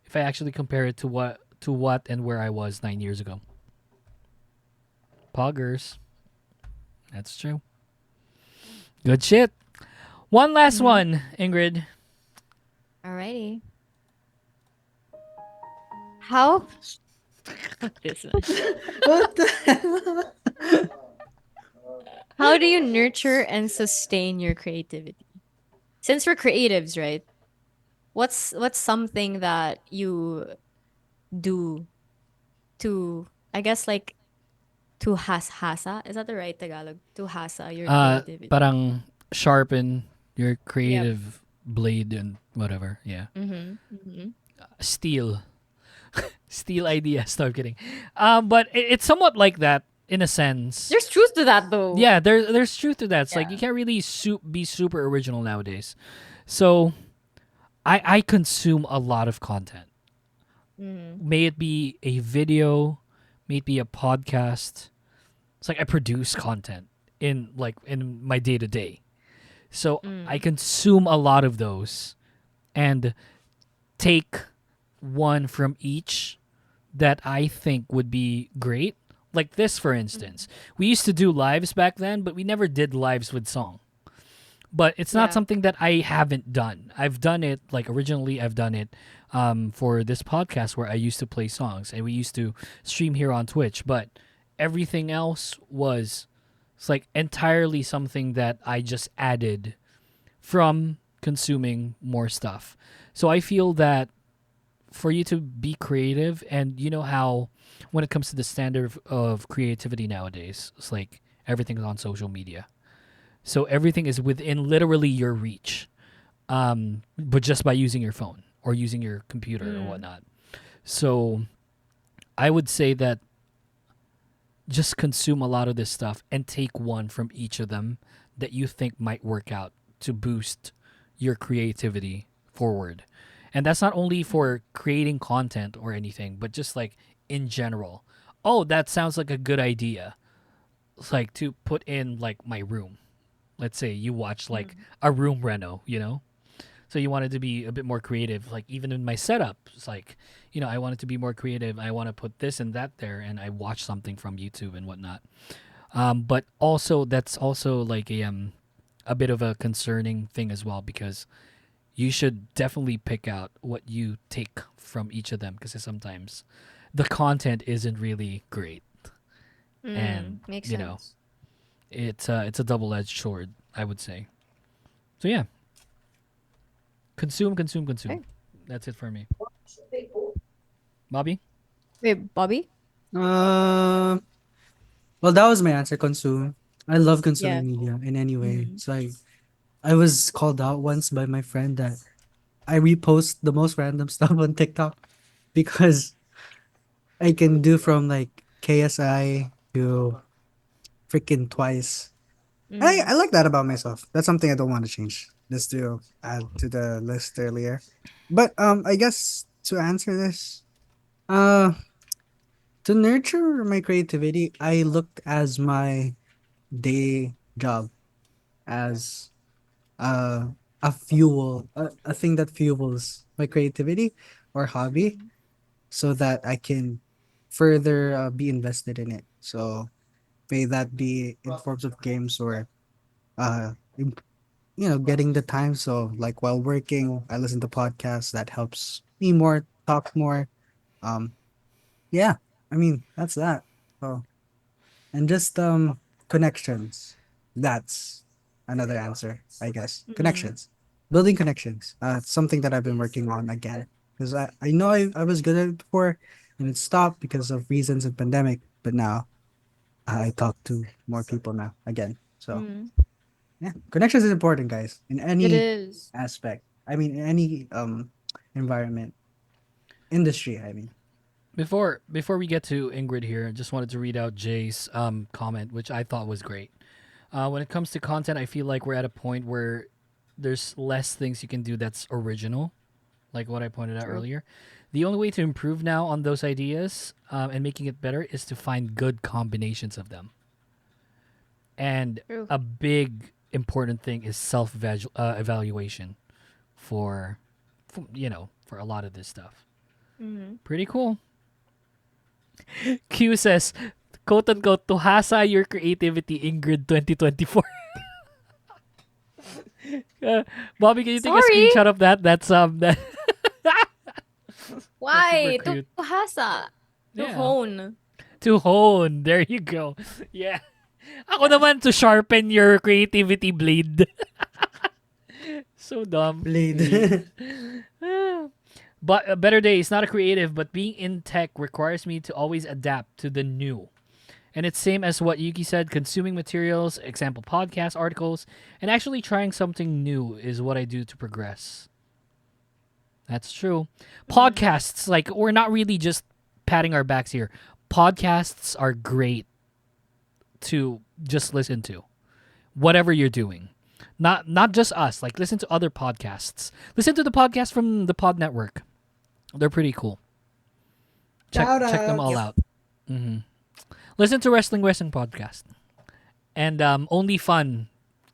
if I actually compare it to what and where I was 9 years ago. Poggers. That's true. Good shit. One last Mm-hmm. one, Ingrid. Alrighty. How fuck this one. What the How do you nurture and sustain your creativity? Since we're creatives, right? What's something that you do to I guess like to hasa? Is that the right Tagalog? To hasa your creativity. Parang sharpen your Yep. creative blade and whatever. Yeah. Mm-hmm. Mm-hmm. Steal. Steal ideas. No, I'm kidding. But it's somewhat like that in a sense. There's truth to that though. Yeah, there's truth to that. It's like you Yeah. can't really be super original nowadays. So I consume a lot of content. Mm-hmm. May it be a video, may it be a podcast. It's like I produce content in my day to day. So I Mm. consume a lot of those and take one from each that I think would be great Like this, for instance. We used to do lives back then, but we never did lives with song. But it's not Yeah. something that I haven't done. I've done it, like originally, I've done it for this podcast where I used to play songs and we used to stream here on Twitch. But everything else was it's like entirely something that I just added from consuming more stuff. So I feel that for you to be creative, and you know how when it comes to the standard of creativity nowadays, it's like everything's on social media. So everything is within literally your reach, but just by using your phone or using your computer or whatnot. So I would say that just consume a lot of this stuff and take one from each of them that you think might work out to boost your creativity forward. And that's not only for creating content or anything, but just like in general. Oh, that sounds like a good idea. It's like to put in like my room. Let's say you watch like a room reno, you know? So you wanted to be a bit more creative. Like even in my setup, it's like, I wanted to be more creative. I want to put this and that there, and I watch something from YouTube and whatnot. But also that's also like a bit of a concerning thing as well, because you should definitely pick out what you take from each of them, because sometimes the content isn't really great, and Makes you know sense. it's a double-edged sword, I would say. So yeah, consume, consume, consume. Okay. That's it for me. Bobby? Wait, Bobby? Uh, well, that was my answer. Consume. I love Yeah. consuming media in any way. Mm-hmm. So I was called out once by my friend that I repost the most random stuff on TikTok because I can do from like KSI to freaking twice. I like that about myself. That's something I don't want to change. Just to add to the list earlier. But I guess to answer this, uh to nurture my creativity, I looked as my day job as uh a fuel, a thing that fuels my creativity or hobby so that I can further be invested in it. So may that be in forms of games or uh getting the time. So like while working, I listen to podcasts that helps me more talk more. Um, yeah, I mean that's that. So and just connections. That's another answer, I guess. Mm-hmm. Connections, building connections. It's something that I've been working on again because I know I was good at it before and it stopped because of reasons of pandemic, but now I talk to more people now again. So Mm-hmm. yeah, connections is important, guys, in It any is. aspect. I mean, in any environment, industry. I mean, Before we get to Ingrid here, I just wanted to read out Jay's comment, which I thought was great. When it comes to content, I feel like we're at a point where there's less things you can do that's original, like what I pointed out True. earlier. The only way to improve now on those ideas and making it better is to find good combinations of them. And True. a big important thing is self evaluation for a lot of this stuff. Mm-hmm. Pretty cool. Q says, quote unquote, to hasa your creativity, Ingrid 2024. Uh, Bobby, can you take a Sorry. screenshot of that? That's super Why? To cute. hasa. To Yeah. hone. To hone. There you go. Yeah. Ako naman to sharpen your creativity blade. So dumb. blade. But a better day is not a creative, but being in tech requires me to always adapt to the new. And it's same as what Yuki said, consuming materials, example podcasts, articles, and actually trying something new is what I do to progress. That's true. Mm-hmm. Podcasts, like we're not really just patting our backs here. Podcasts are great to just listen to. Whatever you're doing. Not just us, like listen to other podcasts. Listen to the podcast from the Pod Network. They're pretty cool. Check Shout check them all outs. out. Hmm. Listen to Wrestling podcast. And Only Fun.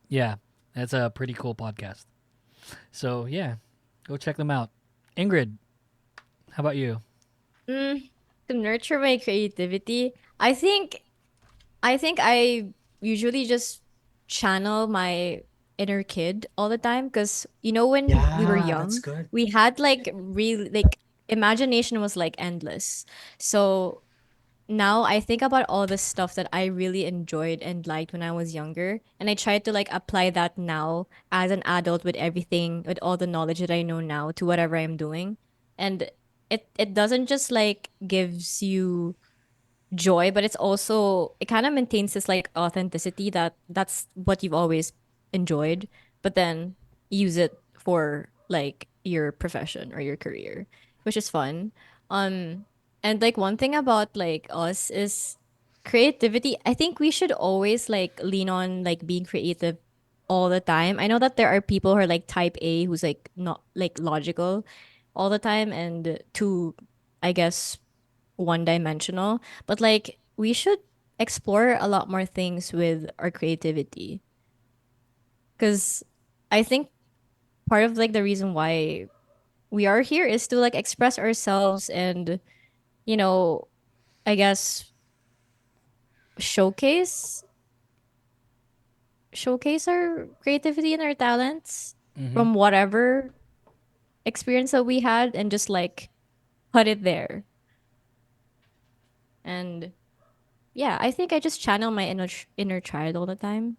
Yeah, that's a pretty cool podcast. So yeah, go check them out. Ingrid, how about you? Mm. To nurture my creativity, I think I usually just channel my inner kid all the time because when we were Yeah, that's young, good. we had like really like imagination was like endless. So now I think about all the stuff that I really enjoyed and liked when I was younger, and I try to like apply that now as an adult with everything, with all the knowledge that I know now to whatever I'm doing. And it doesn't just like gives you joy, but it kind of maintains this like authenticity that's what you've always enjoyed, but then use it for like your profession or your career, which is fun. Um, and like one thing about like us is creativity. I think we should always like lean on like being creative all the time. I know that there are people who are like type A who's like not like logical all the time and too, I guess, one dimensional, but like we should explore a lot more things with our creativity because I think part of like the reason why we are here is to like express ourselves and you know I guess showcase showcase our creativity and our talents Mm-hmm. from whatever experience that we had and just like put it there. And yeah, I think I just channel my inner child all the time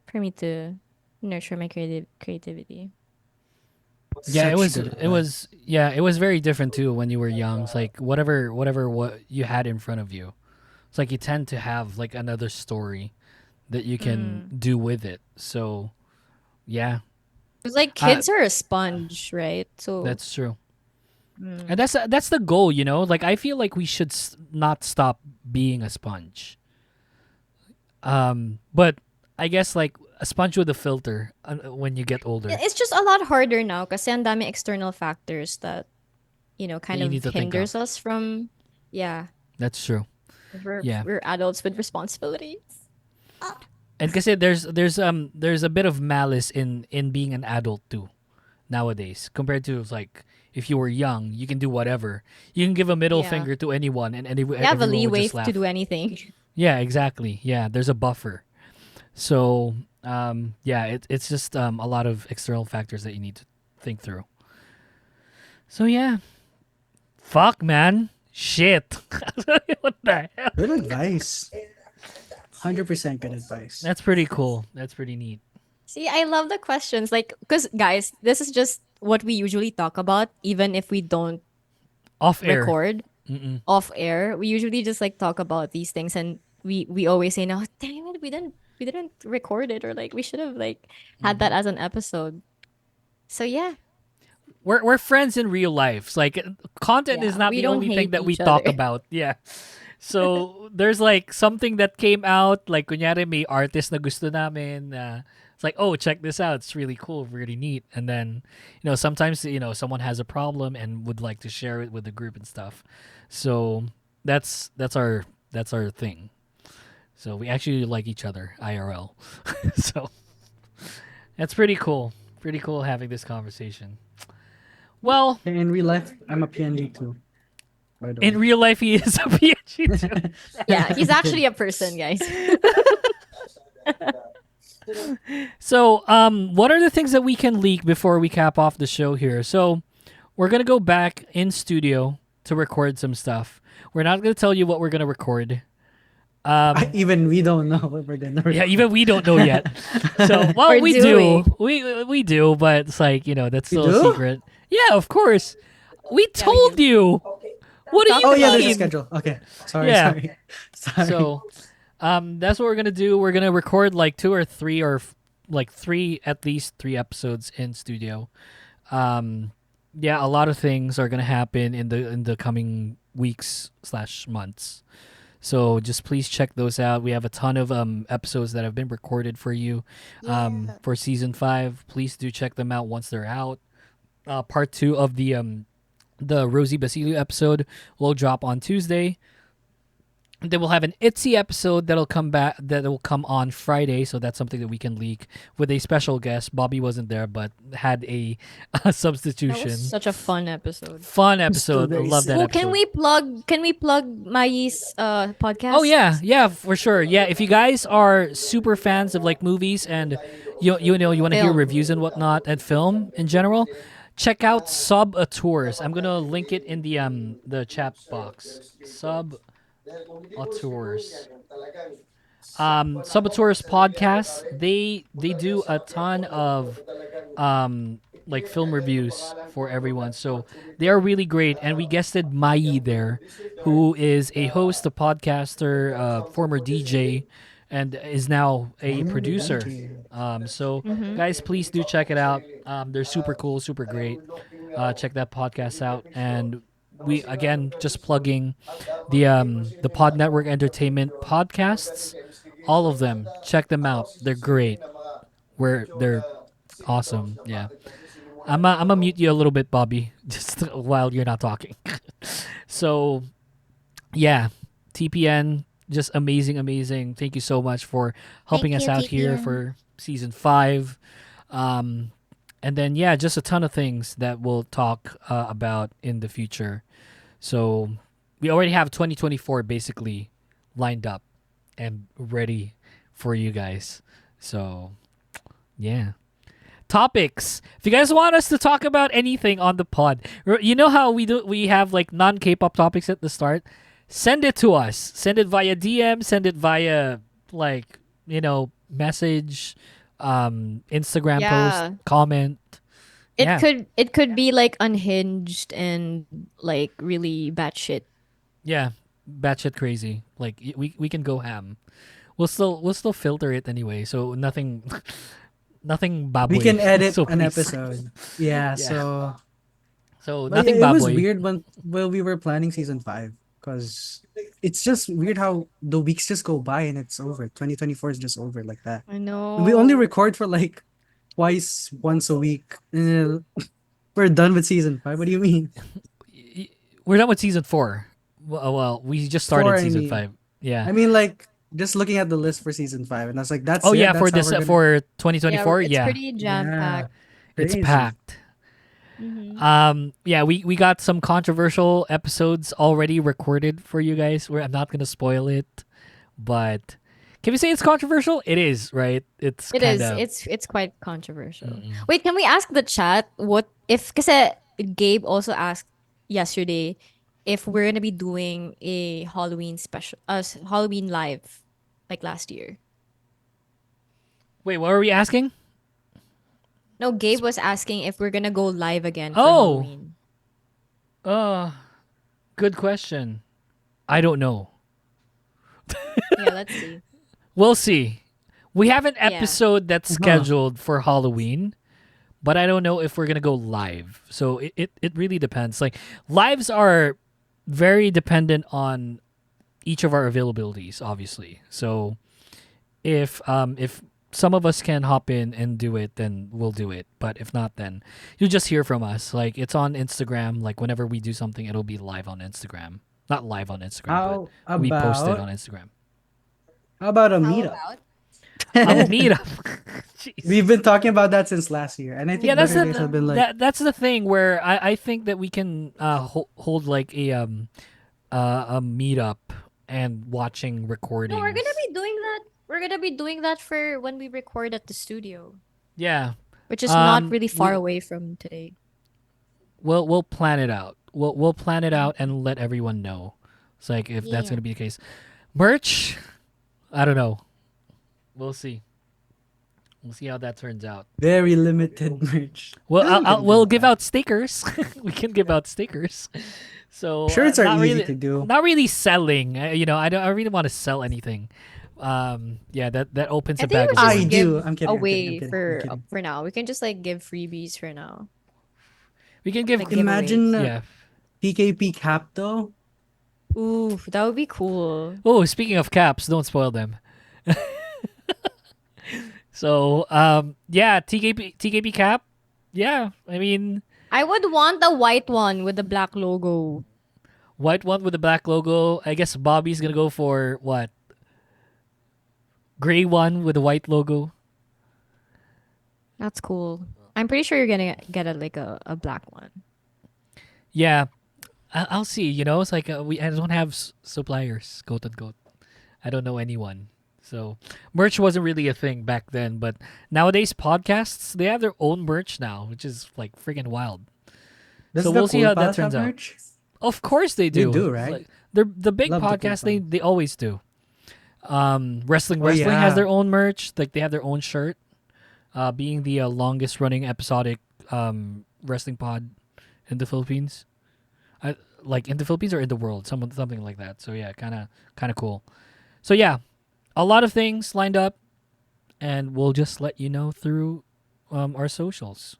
for me to nurture my creativity. Yeah, Such good advice. it was very different too when you were young. It's like whatever what you had in front of you. It's like you tend to have like another story that you can Mm. do with it. So yeah, It's like uh, kids are a sponge, right? So that's true. And mm. that's the goal, you know. Like I feel like we should not stop being a sponge. But I guess like a sponge with a filter when you get older It's just a lot harder now kasi ang dami external factors that that kind you need of to think hinders of. us from yeah, That's true. Yeah. we're adults with responsibilities. And kasi there's a bit of malice in being an adult too nowadays compared to like if you were young, you can do whatever. You can give a middle Yeah. finger to anyone and You have a everyone would leeway just to do laugh. anything. Yeah, exactly. Yeah, there's a buffer. So, yeah, it's just a lot of external factors that you need to think through. So, yeah. Fuck, man. Shit. What the hell? Good advice. 100% good advice. That's pretty cool. That's pretty neat. See, I love the questions. Like, because guys, this is just what we usually talk about, even if we don't Off air. record Mm-mm. off air. We usually just like talk about these things, and we always say, "No, damn it, we didn't record it, or like we should have like had that Mm-hmm. as an episode." So yeah, We're friends in real life. It's like content is yeah, not we the don't only thing hate that we each other. talk about. Yeah. So there's like something that came out, like kunyari may artist na gusto namin. It's like, oh, check this out. It's really cool, really neat. And then, sometimes someone has a problem and would like to share it with the group and stuff. So that's our thing. So we actually like each other IRL. So that's pretty cool. Pretty cool having this conversation. Well, In real life, I'm a PNG too, by the in way. real life, he is a PhD too. Yeah, he's I'm actually kidding. a person, guys. So, what are the things that we can leak before we cap off the show here? So, we're gonna go back in studio to record some stuff. We're not gonna tell you what we're gonna record. Even we don't know what we're gonna Yeah, record. even we don't know yet. So, well, Or we do do, we? we do, but it's like that's We still a do? secret. Yeah, of course. We Yeah, we told do. you. We What do talked you Oh yeah, about there's a it. mean? schedule. Okay. Sorry, Yeah. sorry. Sorry. So, that's what we're gonna do. We're gonna record like two or three or like three, at least three episodes in studio. Um, yeah, a lot of things are gonna happen in the coming weeks/months. So just please check those out. We have a ton of episodes that have been recorded for you Yeah. for season 5. Please do check them out once they're out. Part 2 of the Rosie Basilio episode will drop on Tuesday. Then we'll have an Itzy episode that'll come back, that will come on Friday. So that's something that we can leak with a special guest. Bobby wasn't there, but had a That was substitution. such a fun episode. Fun Still episode. I very love that sick. Oh, episode. can we plug Mai's podcast? Oh yeah, for sure. Yeah, if you guys are super fans of like movies and you want to hear Film. reviews and whatnot and film in general, check out Sub Tours. I'm gonna link it in the chat box. Sub Tours. Saboteurs podcast. They do a ton of like film reviews for everyone. So they are really great. And we guested Mai there, who is a host, a podcaster, former DJ, and is now a producer. So guys, please do check it out. They're super cool, super great. Check that podcast out. And we again just plugging the Pod Network Entertainment podcasts, all of them. Check them out. They're great. They're awesome. Yeah. I'm gonna mute you a little bit, Bobby, just while you're not talking. So, yeah, TPN, just amazing, amazing. Thank you so much for helping Thank us you, out here TPN. for season 5. And then yeah, just a ton of things that we'll talk about in the future. So we already have 2024 basically lined up and ready for you guys. So yeah. Topics. If you guys want us to talk about anything on the pod, you know how we have like non K-pop topics at the start? Send it to us. Send it via DM, send it via like, message, Instagram Yeah. post, comment. It Yeah. could be like unhinged and like really batshit. Yeah, batshit crazy. Like we can go ham. We'll still filter it anyway. So nothing nothing baboy. We can edit So an please. episode. Yeah, so So but nothing it was baboy. weird when we were planning season 5 because it's just weird how the weeks just go by and it's over. 2024 is just over like that. I know. We only record for like twice, once a week. And we're done with season 5. What do you mean? We're done with season 4. Well, we just started 4, I season mean. 5. Yeah. I mean, like just looking at the list for season 5, and I was like, that's Oh it? yeah, That's for how this we're gonna- for 2024. It's Yeah, pretty jam packed. it's crazy. packed. Yeah, we got some controversial episodes already recorded for you guys. Where I'm not gonna spoil it, but can we say it's controversial? It is, right? It's It is. kinda, It's quite controversial. Wait, can we ask the chat what if? Because Gabe also asked yesterday if we're gonna be doing a Halloween special, Halloween live, like last year. Wait, what are we asking? No, Gabe was asking if we're gonna go live again for Oh. Halloween. Good question. I don't know. Yeah, let's see. We'll see. We have an Yeah. episode that's scheduled for Halloween, but I don't know if we're gonna go live. So it really depends. Like lives are very dependent on each of our availabilities, obviously. So if some of us can hop in and do it, then we'll do it. But if not, then you'll just hear from us. Like it's on Instagram. Like whenever we do something, it'll be live on Instagram. Not live on Instagram, How but we post it about- on Instagram. How about a meetup? A meetup. Jeez. We've been talking about that since last year, and I think Yeah, that's Better Days have been like, that's the thing where I think that we can hold like a meetup and watching recordings. No, we're gonna be doing that. We're gonna be doing that for when we record at the studio, Yeah, which is not Um, really far away from today. we'll plan it out. We'll plan it out and let everyone know. It's like if that's Yeah. gonna be the case. Merch, I don't know. We'll see. We'll see how that turns out. very limited merch. Well, Yeah, we can we'll do give that. out stickers. We can give out stickers. So Shirts are not easy really, to do. Not really selling. I don't. I really want to sell anything. Yeah, that opens I a think bag we of should I worms. do. give I'm kidding, I'm away kidding, I'm for kidding. for now. We can just like give freebies for now. We can give. Like giveaways. Imagine Yeah. PKP cap though. Ooh, that would be cool. Oh, speaking of caps, don't spoil them. So, yeah, TKP cap. Yeah, I mean, I would want the white one with the black logo. White one with the black logo. I guess Bobby's gonna go for what? Gray one with the white logo. That's cool. I'm pretty sure you're gonna get a black one. Yeah, I'll see. You know, it's like I don't have suppliers, quote unquote. I don't know anyone. So merch wasn't really a thing back then, but nowadays podcasts they have their own merch now, which is like freaking wild. Does So the we'll see Cool how that Pals turns have out. merch? Of course they They do. do, right? Like, they're the big Love the Cool podcasts. They Pals. they always do. Wrestling Oh, Wrestling has yeah. their own merch. Like they have their own shirt. Being the longest running episodic wrestling pod in the Philippines. Like in the Philippines or in the world, something like that. So yeah, kind of cool. So yeah, a lot of things lined up, and we'll just let you know through our socials.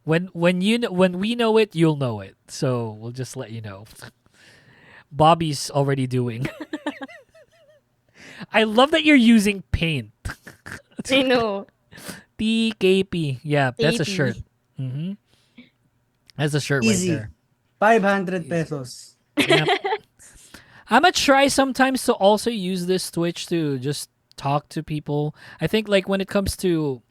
When we know it, you'll know it. So we'll just let you know. Bobby's already doing. I love that you're using paint. I know. TKP. Yeah, that's a KP. shirt. Mm-hmm. That's a shirt right Easy. there. 500 pesos. Yep. I'm gonna try sometimes to also use this Twitch to just talk to people. I think like when it comes to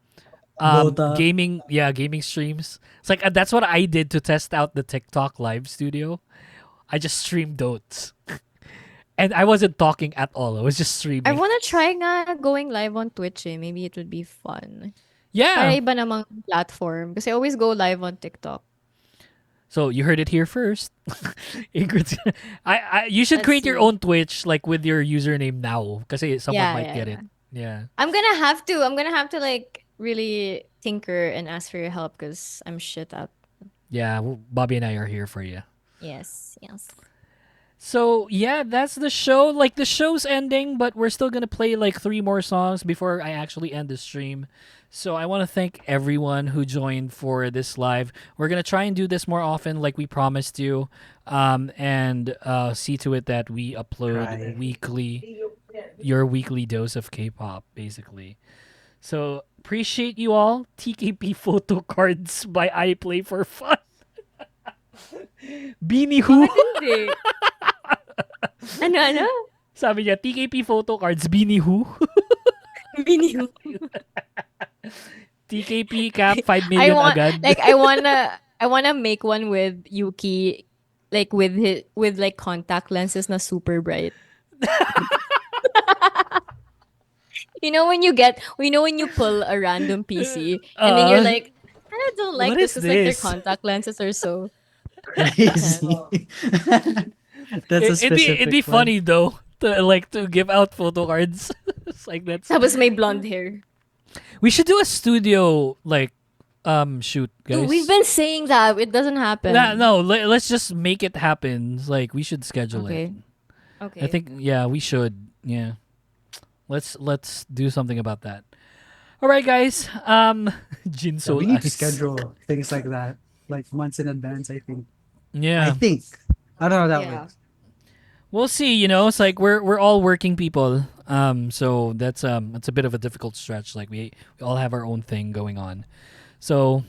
Dota. gaming streams. It's like that's what I did to test out the TikTok live studio. I just streamed Dotes. And I wasn't talking at all. I was just streaming. I wanna try nga going live on Twitch eh. Maybe it would be fun. Para Yeah. iba namang platform. Kasi I always go live on TikTok. So you heard it here first. Ingrid's- you should Let's create your see. own Twitch like with your username now because someone Yeah, might yeah, get yeah. it. Yeah. I'm gonna have to. I'm gonna have to like really tinker and ask for your help because I'm shit at. Yeah, Bobby and I are here for you. Yes, yes. So yeah, that's the show. Like the show's ending, but we're still gonna play like 3 more songs before I actually end the stream. So I want to thank everyone who joined for this live. We're gonna try and do this more often, like we promised you, and see to it that we upload Try. weekly, your weekly dose of K-pop, basically. So appreciate you all. TKP photo cards by I Play for Fun. Beanie Who. Hindi. Ano? Sabi niya, TKP photo cards, Beanie Who. Biniw. TKP cap, 5 I million want agad. like I wanna make one with Yuki like with like contact lenses na super bright. When you pull a random PC and then you're like, I don't like what this is because like their this? contact lenses are so Crazy. That's a specific it'd be one. funny though to give out photo cards. It's like that's tapos may blonde hair. we should do a studio like shoot, guys. Dude, we've been saying that. It doesn't happen. No, let's just make it happen. It's like we should schedule it. Okay. Okay. I think we should. Yeah. Let's do something about that. All right, guys. Jin So Soul we need to Ice. schedule things like that, like months in advance. I think. Yeah. I think. I don't know how that Yeah. works. We'll see, it's like we're all working people. So that's it's a bit of a difficult stretch. Like we all have our own thing going on. So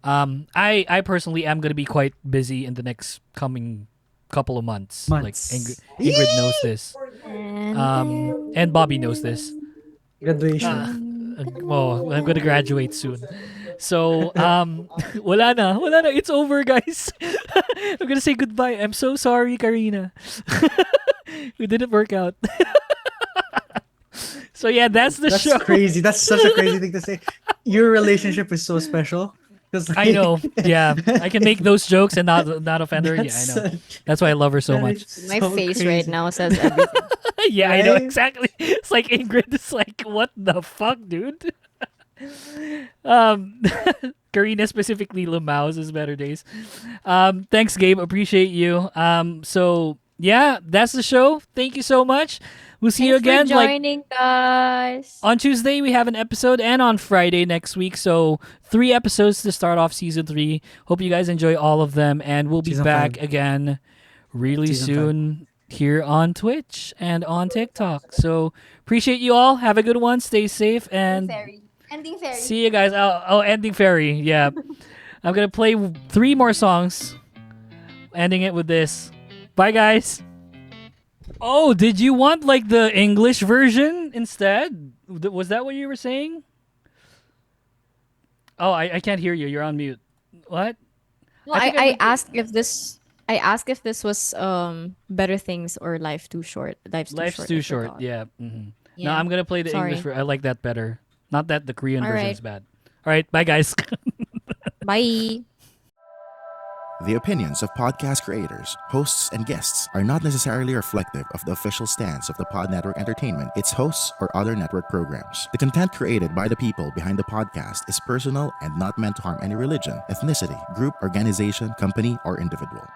I personally am gonna be quite busy in the next coming couple of months. Months. Like Ingrid knows this. And Bobby knows this. Graduation. I'm gonna graduate soon. So wala na. It's over, guys. I'm gonna say goodbye. I'm so sorry, Karina. We didn't work out. So yeah, that's the That's show. crazy. That's such a crazy thing to say. Your relationship is so special. 'Cause, I know. Yeah, I can make those jokes and not offend her. Yeah, I that's know. such- That's why I love her so that much. is My so face right crazy. now says everything. Yeah, I know Right? exactly. It's like Ingrid is like, what the fuck, dude? um Karina, specifically Lamaus is better days. Thanks, Gabe. Appreciate you. So yeah, that's the show. Thank you so much. We'll see you again. Thanks for Like joining, guys. on Tuesday we have an episode, and on Friday next week. So 3 episodes to start off season 3. Hope you guys enjoy all of them, and we'll be Season back 5. again really Season soon here on Twitch and on TikTok. So appreciate you all. Have a good one. Stay safe and Ending fairy. see you guys. Ending fairy. Yeah, I'm gonna play 3 more songs, ending it with this. Bye, guys. Oh, did you want like the English version instead? Was that what you were saying? Oh, I can't hear you. You're on mute. What? No, I think I I went to- asked if this. I asked if this was Better Things or Life Too Short. Life's too I short. forgot. Yeah. No, Yeah. I'm gonna play the English. Sorry. I like that better. Not that the Korean All version right. is bad. All right. Bye, guys. Bye. The opinions of podcast creators, hosts, and guests are not necessarily reflective of the official stance of the Pod Network Entertainment, its hosts, or other network programs. The content created by the people behind the podcast is personal and not meant to harm any religion, ethnicity, group, organization, company, or individual.